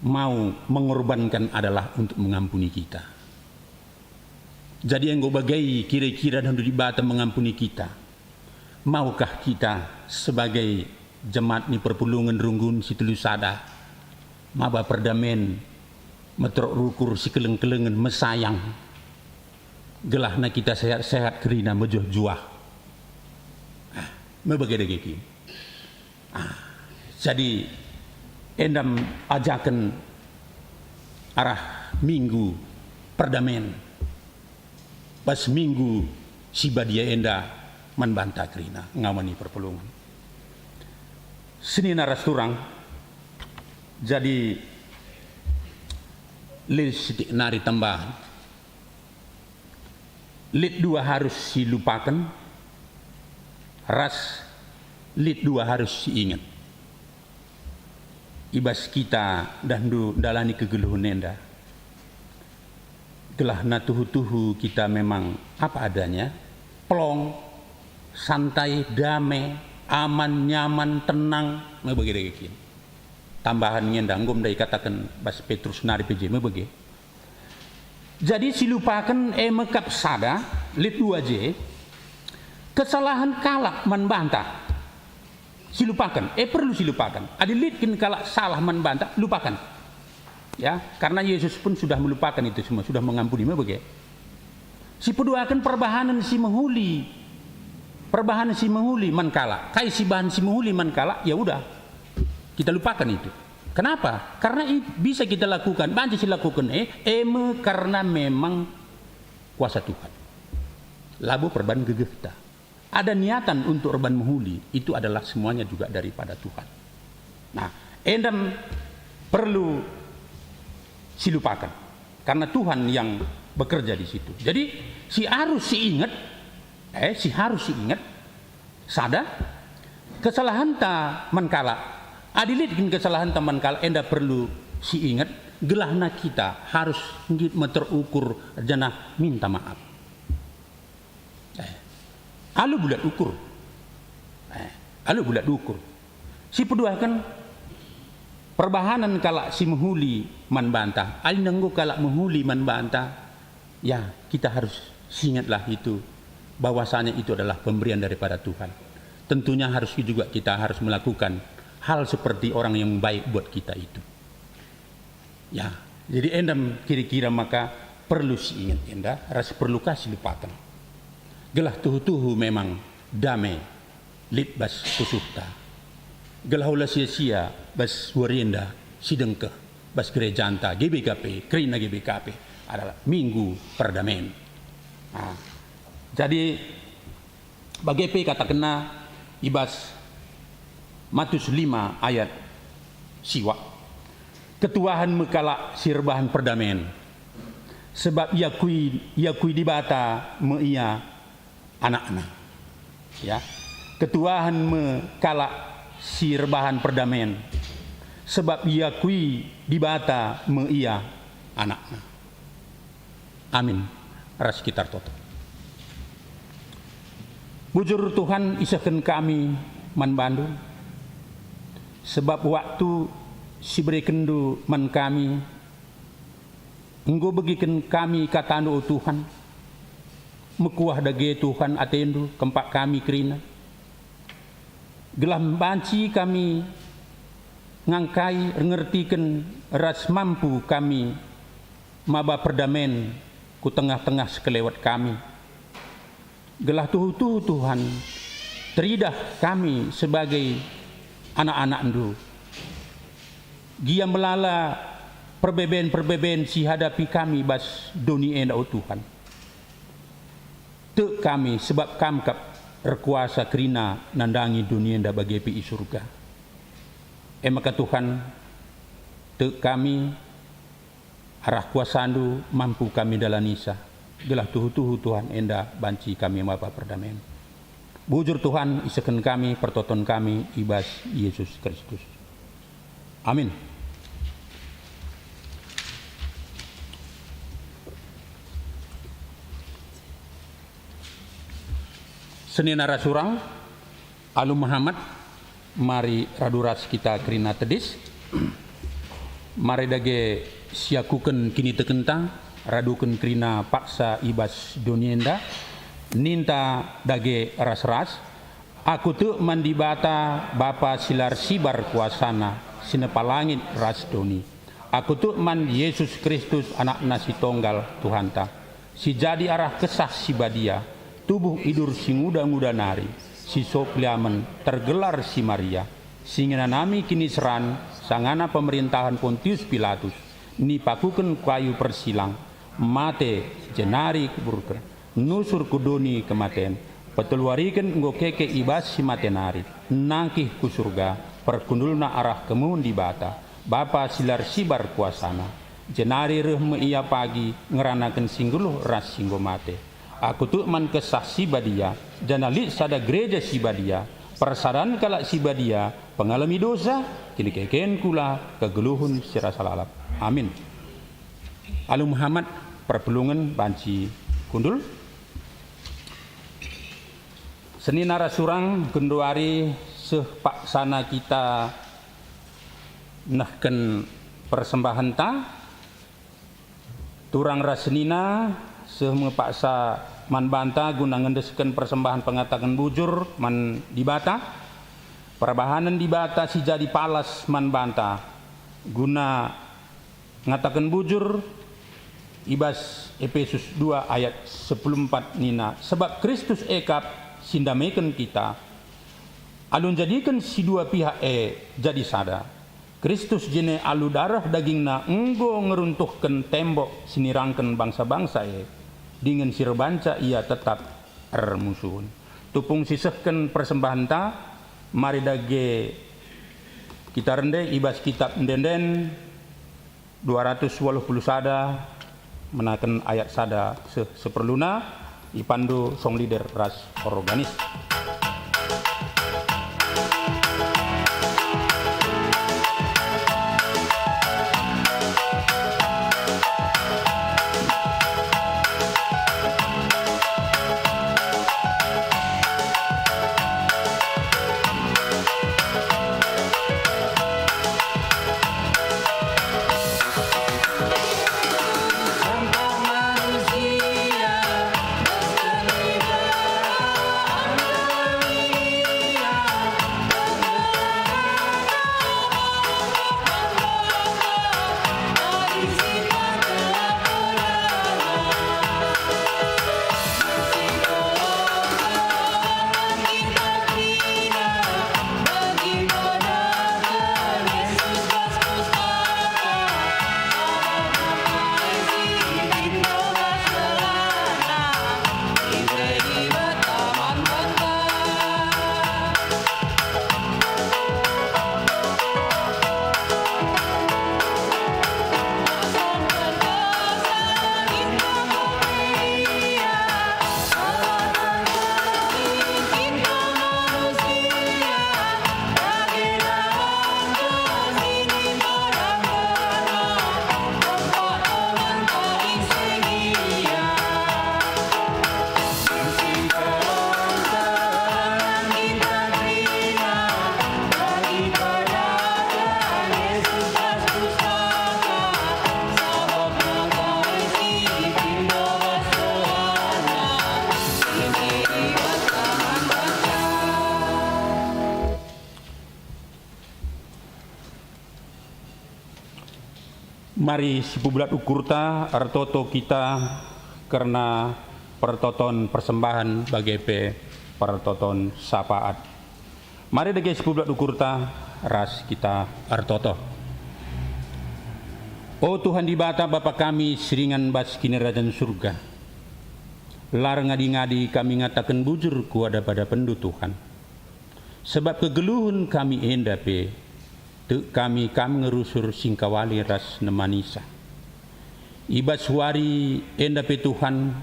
mau mengorbankan adalah untuk mengampuni kita. Jadi yang gue bagai kira-kira dan di bata mengampuni kita. Maukah kita sebagai jemaat ni perpulungan runggun si telu sada maba perdamen metrok rukur si keleng-kelengan mesayang gelahna kita sehat-sehat kerina mejuah-juah. Mebagai jadi endam ajakan arah minggu perdamaian. Pas minggu si badia enda membantah kerina ngawani perpulungan. Seni naras turang jadi list nari tambahan. Lit 2 harus dilupakan, ras lit 2 harus diingat. Ibas kita dan dalani kegeluhan nenda. Gelah na tuhu-tuhu kita memang apa adanya, plong, santai, damai, aman, nyaman, tenang, begitu. Tambahan ngendang gom dari katakan bas Petrus nari PJ begitu. Jadi silupakan mekap sada lit 2J kesalahan kalak membantah. Silupakan, perlu silupakan. Adilitkin kalau salah membantah, lupakan. Ya, karena Yesus pun sudah melupakan itu semua, sudah mengampuni. Begitu. Si peduakan perbahanan si menghuli, perbahanan si menghuli mankala. Kai si bahan si menghuli mankala, ya udah, kita lupakan itu. Kenapa? Karena bisa kita lakukan, banyak sih lakukan. Karena memang kuasa Tuhan. Labu perban gegefta. Ada niatan untuk reban menghuli, itu adalah semuanya juga daripada Tuhan. Nah, endam perlu silupakan, karena Tuhan yang bekerja di situ. Jadi si harus ingat, sada kesalahan ta mankala, adilitkin kesalahan ta mankala, enda perlu si ingat, gelahna kita harus terukur janah minta maaf. Alu bulat ukur. Si peduakan perbahanan kala si menghuli manbantah. Ali nanggo kala menghuli manbantah. Ya, kita harus ingatlah itu bahwasanya itu adalah pemberian daripada Tuhan. Tentunya harus juga kita harus melakukan hal seperti orang yang baik buat kita itu. Ya, jadi endam kira-kira maka perlu si ingat enda, ras perlu kasih lupakan. Gelah tuhu-tuhu memang damai lit bas kusukta. Gelah ulah sia-sia bas warienda sidengkeh bas gereja anta GBKP kerina GBKP adalah minggu perdamaian. Nah, jadi bagi kata kena ibas Matius 5 ayat siwa. Ketuahan mekala sirbahan perdamaian. Sebab yakui dibata meia anak-anak, ya. Ketuahan mekala sirbahan perdamaian, sebab yakui dibata meia anak-anak. Amin. Ras kitar toto. Bujur Tuhan isahkan kami man Bandung, sebab waktu si berekendu man kami, enggo bagikan kami katanu Tuhan. Mekuah dage Tuhan atendu kempak kami kerina. Gelah banci kami ngangkai ngertikan ras mampu kami maba perdamen ku tengah-tengah sekelewat kami. Gelah tuhu-tuhu Tuhan teridah kami sebagai anak-anak Ndu. Gia melala perbeben si hadapi kami bas doni enda Tuhan. Tek kami sebab kamkap berkuasa kerina nandangi dunia nda bagi pi surga. maka Tuhan te kami arah kuasandu mampu kami dalam nisa gelah tuhu Tuhan enda banci kami mapa perdamaian bujur Tuhan isakan kami pertoton kami ibas Yesus Kristus. Amin. Senin Arasurang Alu Muhammad mari raduras kita kerina tedis mari dage siakuken kini tekentang raduken kerina paksa ibas donienda ninta dage ras-ras aku tu mandibata bapa silar sibar kuasana sinepalangit ras doni aku tu man Yesus Kristus anak nasi tonggal Tuhanta si jadi arah kesah si badia tubuh idur si nguda-nguda nari si sopliamen tergelar si Maria singina nami kini seran sangana pemerintahan Pontius Pilatus ni pakuken kayu persilang mate jenari kuburkan nusur kudoni kematen peteluarikan ngokeke ibas si matenari nangkih ku surga perkundulna arah kemun di bata bapa silar sibar kuasana jenari reh ia pagi ngeranakan singguluh ras singgo mate aku tu man kesah si badia janali sada gereja si badia persadan kalak si badia pengalami dosa kini keken kula kegeluhun sirasa lalap. Amin. Alu Muhammad perpelungan banci kundul Senin Arasurang kenduari sepaksana kita nahken persembahan ta turang rasenina semepaksa man banta guna ngendesken persembahan pengatakan bujur man dibata perbahanan dibata si jadi palas man banta guna ngatakan bujur ibas Efesus 2 ayat 14 nina sebab Kristus ekap sindameken kita alun jadikan si dua pihak jadi sada Kristus jene alu darah dagingna enggo ngeruntuhkan tembok sinirangken bangsa-bangsa dengan sirbanca ia tetap ermusuhun tupung sisehken persembahan ta mari dage kita rende ibas kitab ndenden 280 sada menaken ayat sada seperluna ipandu song leader ras organis. Mari si publat ukurta artoto kita karena pertoton persembahan bagi pertoton sapaat. Mari dege si publat ukurta ras kita artoto. Oh Tuhan di bata Bapa kami seringan bas kini rajan surga. Lar ngadi-ngadi kami ngatakan bujur kuada pada pendu Tuhan. Sebab kegeluhun kami endape te kami ngerusur singkawali ras nemanisa. Ibas wari enda pe Tuhan,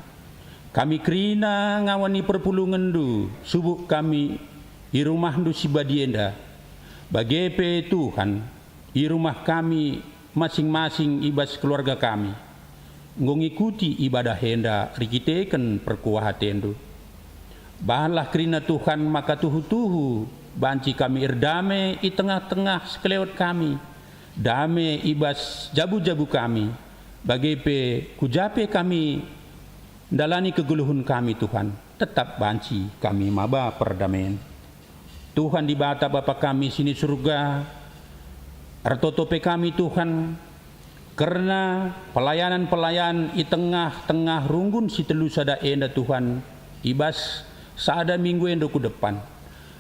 kami kerina ngawani perpulungan du, subuk kami i rumah du sibadi enda. Bagi pe Tuhan, i rumah kami masing-masing ibas keluarga kami. Ngongikuti ibadah enda rikiteken perkuah tendu. Bahalah kerina Tuhan maka tuhu-tuhu banci kami irdame i tengah-tengah sekelewat kami. Dame ibas jabu-jabu kami. Bagi pe kujape kami dalani keguluhun kami Tuhan. Tetap banci kami maba perdamaian. Tuhan di bata Bapa kami sini surga. Artotope kami Tuhan. Karena pelayanan-pelayan i tengah-tengah runggun si telu sada enda Tuhan. Ibas saada minggu enda ku depan.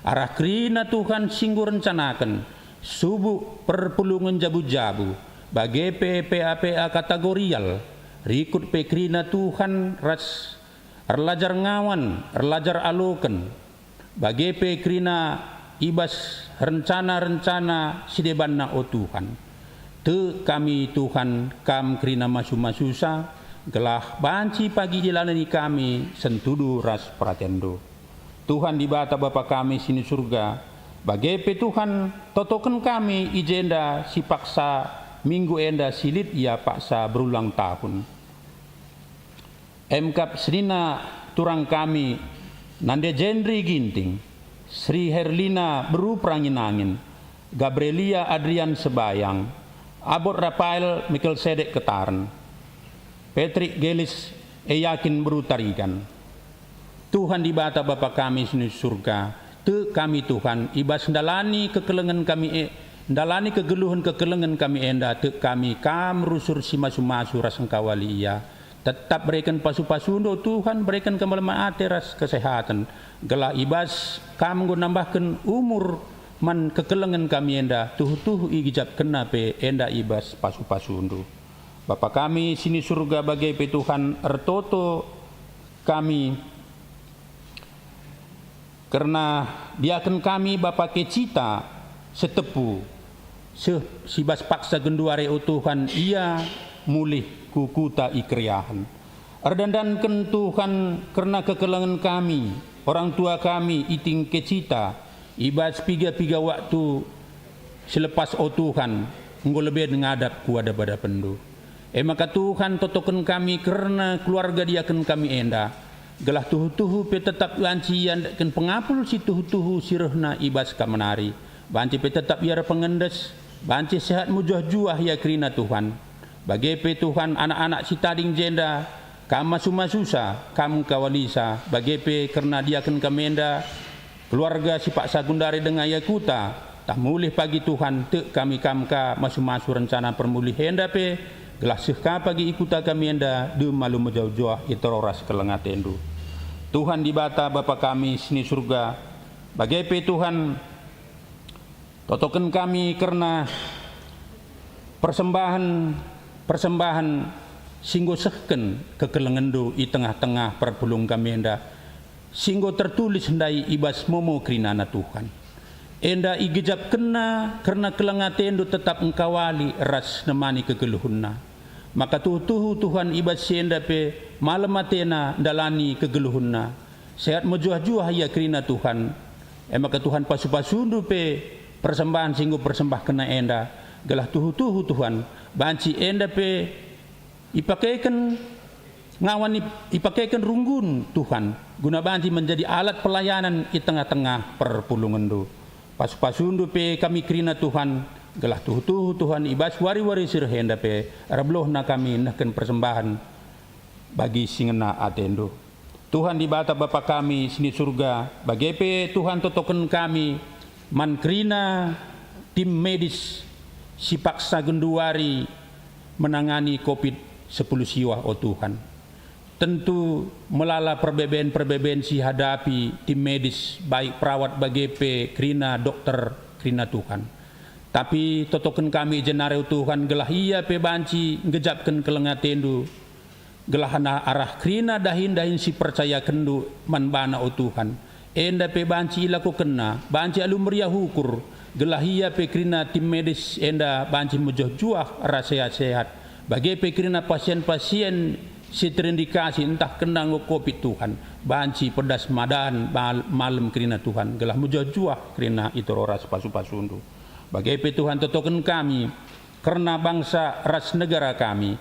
Arah kerina Tuhan singgu rencanakan. Subuh perpulungan jabu-jabu. Bagi PPA kategorial. Rikut pe kerina Tuhan ras. Erlajar ngawan, erlajar aloken. Bagi pe kerina ibas rencana-rencana sidebanna o Tuhan. Te kami Tuhan kam kerina masu-masusa gelah banci pagi dilalani kami sentudu ras pratendo. Tuhan di bata Bapa kami sini surga. Bagi pe Tuhan totoken kami ijenda si paksa minggu enda silit ia paksa berulang tahun. Emkap senina turang kami nande jendri ginting. Sri Herlina beru perangin angin. Gabrielia Adrian Sebayang. Abot Rafael Michael Sedek Ketaran. Patrick Gelis yakin berutarikan. Tuhan di bata Bapa kami sini surga. Te kami Tuhan ibas ndalani kekelengan kami ndalani kegeluhan kekelengan kami enda te kami kam rusur si masu-masu ras engkawali ia. Tetap berikan pasu-pasundo Tuhan berikan kembali ras kesehatan. Gelah ibas kam nambahkan umur man kekelengan kami enda tuhu-tuhu igijab kena pe enda ibas pasu-pasundo. Bapa kami sini surga bagai pe Tuhan ertoto kami karena diakan kami Bapa kecita setepu sibas paksa genduare o Tuhan ia mulih kukuta ikriahan. Erdandankan Tuhan karena kekelengan kami orang tua kami iting kecita ibas piga-piga waktu selepas o Tuhan engkau lebih ngadap ku ada pada pendu. Maka Tuhan totokan kami karena keluarga diakan kami enda. Gelah tuhu-tuhu pe tetap lanci yandakan pengapul si tuhu-tuhu sirahna ibas kamenari. Banci pe tetap biar pengendes. Banci sehat mujah-juah ya kerina Tuhan. Bagi pe Tuhan anak-anak si tading jenda. Kam masu-masusa, kam kawalisa. Bagi pe karena diakan kami enda. Keluarga si Pak Sagundari dengan Yakuta tak mulih pagi Tuhan te kami kamka masu-masu rencana permulih enda pe gelah sehka pagi ikuta kami enda de malu menjauh-jauh iteroras kelengat endu. Tuhan di bata Bapa kami sini surga bagi pe Tuhan totokan kami karena persembahan singgo sehken kekelengendu i tengah-tengah perpulung kami enda. Singgo tertulis hendai ibas momo kerinana Tuhan. Enda igejap kena karena kelengatendo tetap engkawali ras nemani kegeluhunna. Maka tuhu Tuhan ibas enda pe malam matena dalani kegeluhunna. Sehat mejuah-juah ya kerina Tuhan. Maka Tuhan pasu-pasundu pe persembahan singgo persembah kena enda. Gelah tuhu Tuhan banci enda pe ipakaikan ngawani ipakaikan runggun Tuhan. Guna banci menjadi alat pelayanan di tengah-tengah perpulungan do. Pas-pasundu pe kami kerina Tuhan. Gelah tuhu Tuhan ibas wari-wari sirhenda pe. Rabloh na kami nakan persembahan bagi singena atendo. Tuhan di bata Bapa kami sini surga. Bagi pe Tuhan totokan kami. Man kerina tim medis si paksa genduari menangani COVID-10 siwa o Tuhan. Tentu melala perbeben si hadapi tim medis baik perawat BGP kerina dokter kerina Tuhan. Tapi totokan kami jenareu Tuhan gelah ia pe banci ngejapkan kelengatendu gelah arah kerina dahin si percaya kendu man bana o Tuhan. Enda pe banci ilaku kena banci alu meriah hukur Gelah ia pekrina tim medis enda banci mejoh juah rasa sehat. Bagi pekrina pasien-pasien si terindikasi entah kena COVID Tuhan. Banci pedas madan malam krina Tuhan. Gelah mejoh juah krina itu ras pasu-pasundu. Bagi Tuhan totokan kami karena bangsa ras negara kami.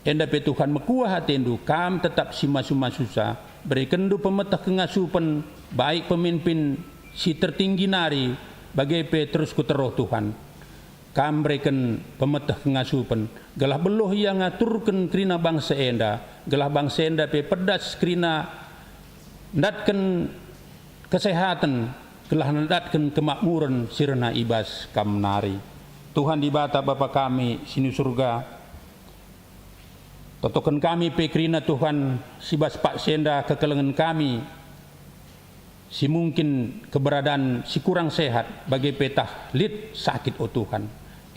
Enda Tuhan mekuah hatendu kam tetap si masu-masusa. Berikan du pemetah kengasupan baik pemimpin si tertinggi nari. Bagi terus kuteroh Tuhan. Kam berikan pemetah ngasupan. Gelah beloh yang ngaturkan krina bangsa enda. Gelah bangsa enda pedas krina ndatkan kesehatan. Gelah ndatkan kemakmuran sirna ibas kam nari. Tuhan dibata Bapa kami sini surga. Totokan kami pekrina Tuhan sibas pak senda kekelengan kami. Si mungkin keberadaan si kurang sehat bagi petah lid sakit o Tuhan.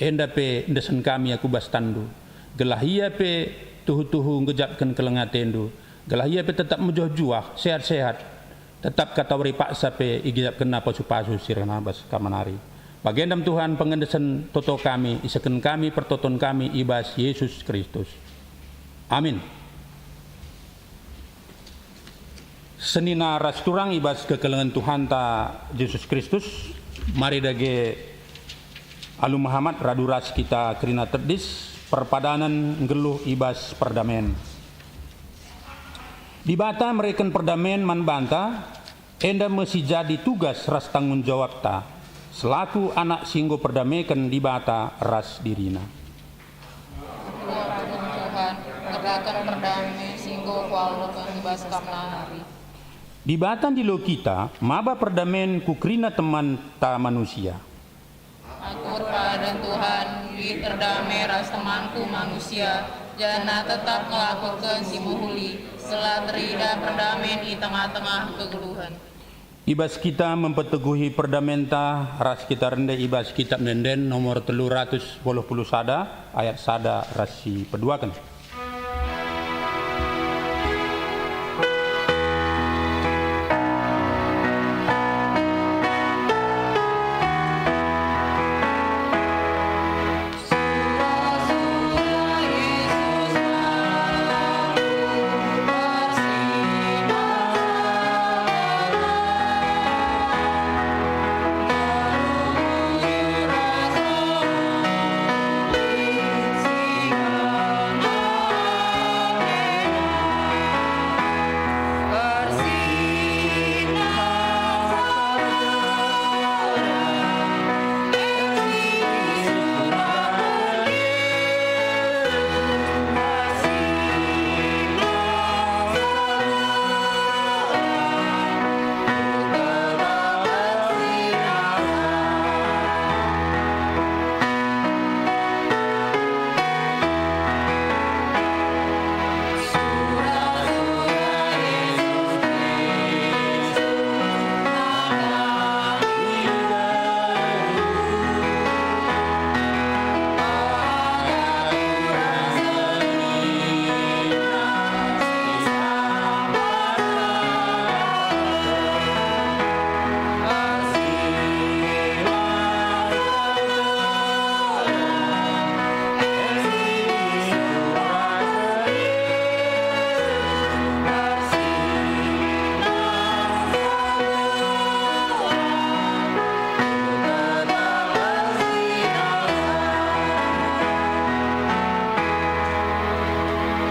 Enda pe ndesen kami aku bas tandu. Gelah ia pe tuhu-tuhu ngejapkan kelengatendu. Gelah ia pe tetap mejoh juah sehat-sehat. Tetap katawari paksa pe igijap kena pasu-pasu sirana bas kamanari. Bagendam Tuhan pengendesan toto kami, isaken kami pertoton kami ibas Yesus Kristus. Amin. Senina ras turang ibas kekelengan Tuhan ta Yesus Kristus. Mari dage Alu Muhammad radu ras kita krina terdis perpadanan ngeluh ibas perdamen. Di bata mereken perdamen man banta enda mesti jadi tugas ras tanggung jawab ta selaku anak singgo perdamekan di bata ras dirina. Tuhan gerakan perdamai singgo kualakan ibas kamnari. Di batan di lo kita, maba perdamen kukrina teman ta manusia. Akur pada Tuhan, di terdamai ras temanku manusia, jana tetap melakukan si muhuli, setelah terida perdamen di tengah-tengah kegeluhan. Ibas kita memperteguhi perdamenta, ras kita rendah ibas kitab nenden nomor 380 sada, ayat sada rasi peduakan.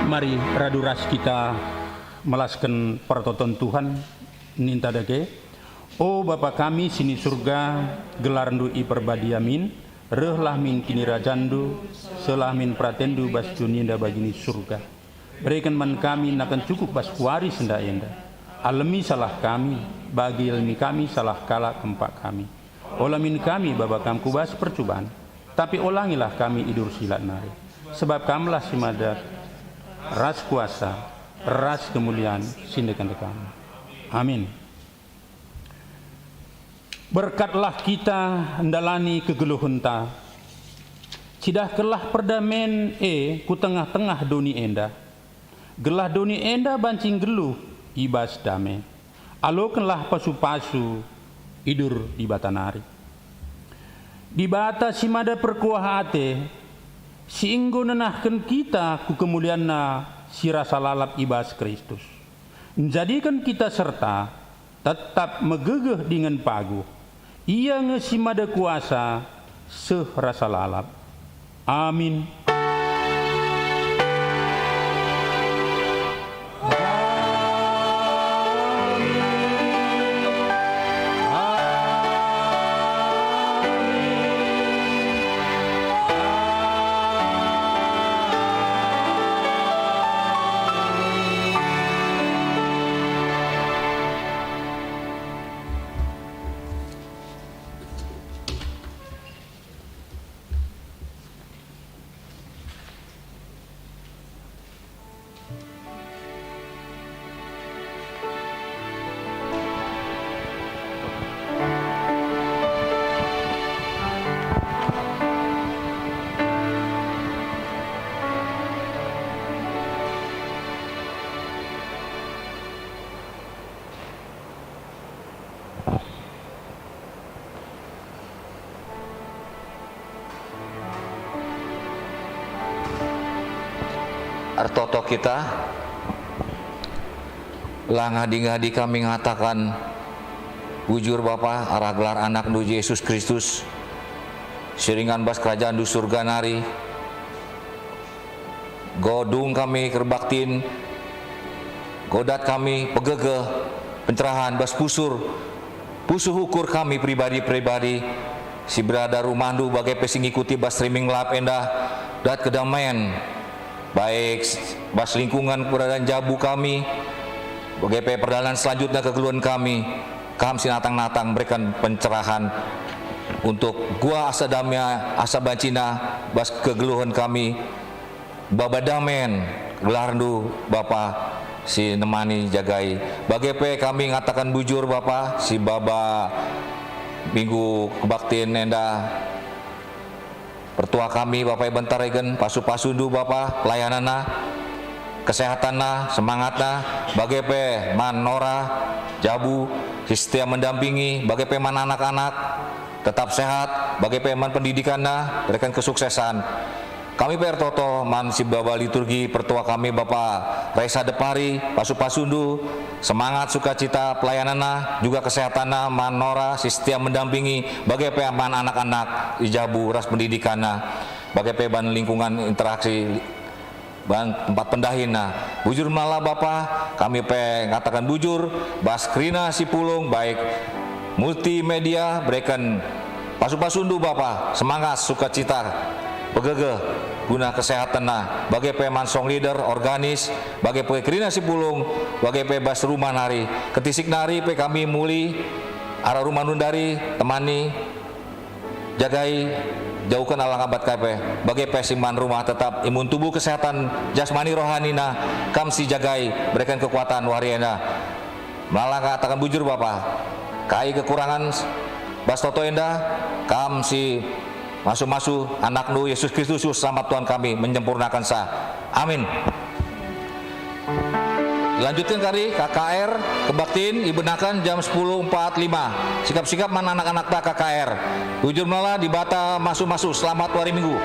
Mari radu ras kita melaskan pertoton Tuhan ninta dage. O Bapa kami sini surga gelarndu i perbadiamin rehlah min kini rajandu selah min pratendu bas juninda bagini surga. Berikan man kami nakan cukup bas kuari senda enda. Alemi salah kami bagi ilmi kami salah kala kempak kami. Olamin kami Bapa kamku bas percobaan tapi ulangilah kami idur silat nari. Sebab kamlah si madat ras kuasa, ras kemuliaan, sindekan kami. Amin. Berkatlah kita ndalani kegeluhun ta. Cidah kelah perdamen ku tengah-tengah doni enda. Gelah doni enda bancing geluh ibas dame. Alokenlah pasu-pasu idur di batanari. Di bata si mada perkuah ate, si inggo nenahkan kita ku kemuliaan na si rasa lalap ibas Kristus. Menjadikan kita serta tetap megegeh dengan paguh. Ia ngesi mada kuasa serasa lalap. Amin. Artoto kita lah ngadi-ngadi kami ngatakan bujur Bapa arah gelar anak nu Yesus Kristus seringan bas kerajaan du surga nari godung kami kerbaktin godat kami pegege pencerahan bas pusuh ukur kami pribadi-pribadi si berada rumandu bagai pesing ikuti bas streaming lab endah dat kedamaian baik bas lingkungan keberadaan jabu kami bagai perjalanan selanjutnya kekeluhan kami sinatang-natang berikan pencerahan untuk gua asa damia asa bancina bas kegeluhan kami baba damen gelarndu Bapa si nemani jagai bagai kami ngatakan bujur Bapa si baba minggu kebaktian nenda pertua kami Bapak bentar egen pasu-pasundu Bapak pelayanana kesehatanna semangatna bagai manora jabu setia mendampingi bagai man anak-anak tetap sehat bagai man pendidikanna berikan kesuksesan kami Toto man si baba liturgi pertua kami Bapak Raisa Depari pasu-pasundu semangat sukacita pelayanana juga kesehatanna manora setia mendampingi bagai man anak-anak ijabu ras pendidikanna bagai ban lingkungan interaksi ban tempat pendahina bujur malah Bapak kami ngatakan bujur bas krina si pulung baik multimedia berikan pasu-pasundu Bapak semangat sukacita pegege guna kesehatan bagai peman song leader organis bagai krina si pulung bagai bas rumah nari ketisik nari kami muli arah rumah nundari temani jagai jauhkan alang abad KP bagai pesiman rumah tetap imun tubuh kesehatan jasmani rohanina kam si jagai berikan kekuatan wariana malah katakan bujur Bapak kai kekurangan bas toto endah kam si masuk anak nu Yesus Kristus selamat Tuhan kami menyempurnakan sah amin. Lanjutkan kari KKR kebaktiin ibenakan jam 10.45 sikap-sikap mana anak-anak tak KKR bujur malah di bata masuk selamat hari Minggu.